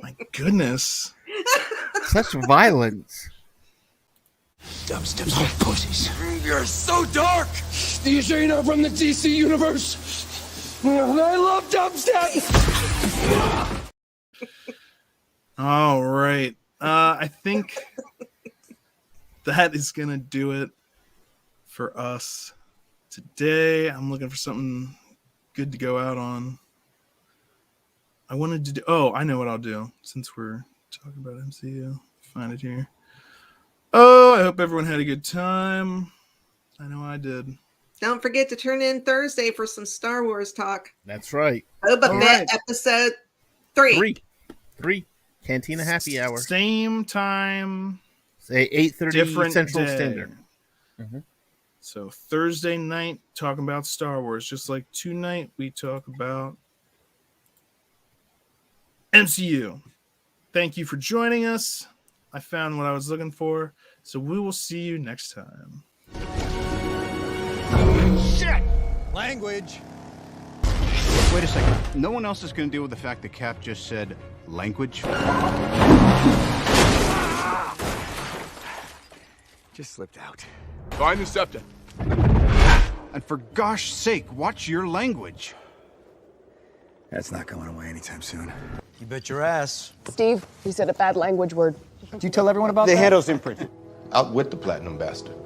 My goodness. Such violence. Dubstep's all pussies. You're so dark. You sure you're not from the DC universe? I love dubstep. All right. I think that is going to do it for us today. I'm looking for something good to go out on. I wanted to do... Oh, I know what I'll do since we're talking about MCU. Find it here. Oh, I hope everyone had a good time. I know I did. Don't forget to turn in Thursday for some Star Wars talk. That's right. Boba Fett episode 3. 3. Cantina happy hour. Same time. Say 8:30 Central day. Standard. Mm-hmm. So Thursday night, talking about Star Wars. Just like tonight, we talk about MCU. Thank you for joining us. I found what I was looking for. So we will see you next time. Shit! Language. Wait a second. No one else is going to deal with the fact that Cap just said language? Just slipped out. Find the scepter. And for gosh sake, watch your language. That's not going away anytime soon. You bet your ass. Steve, you said a bad language word. Did you tell everyone about The that? handle's imprinted. Out with the platinum bastard.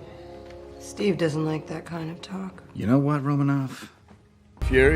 Steve doesn't like that kind of talk. You know what, Romanov? Fury.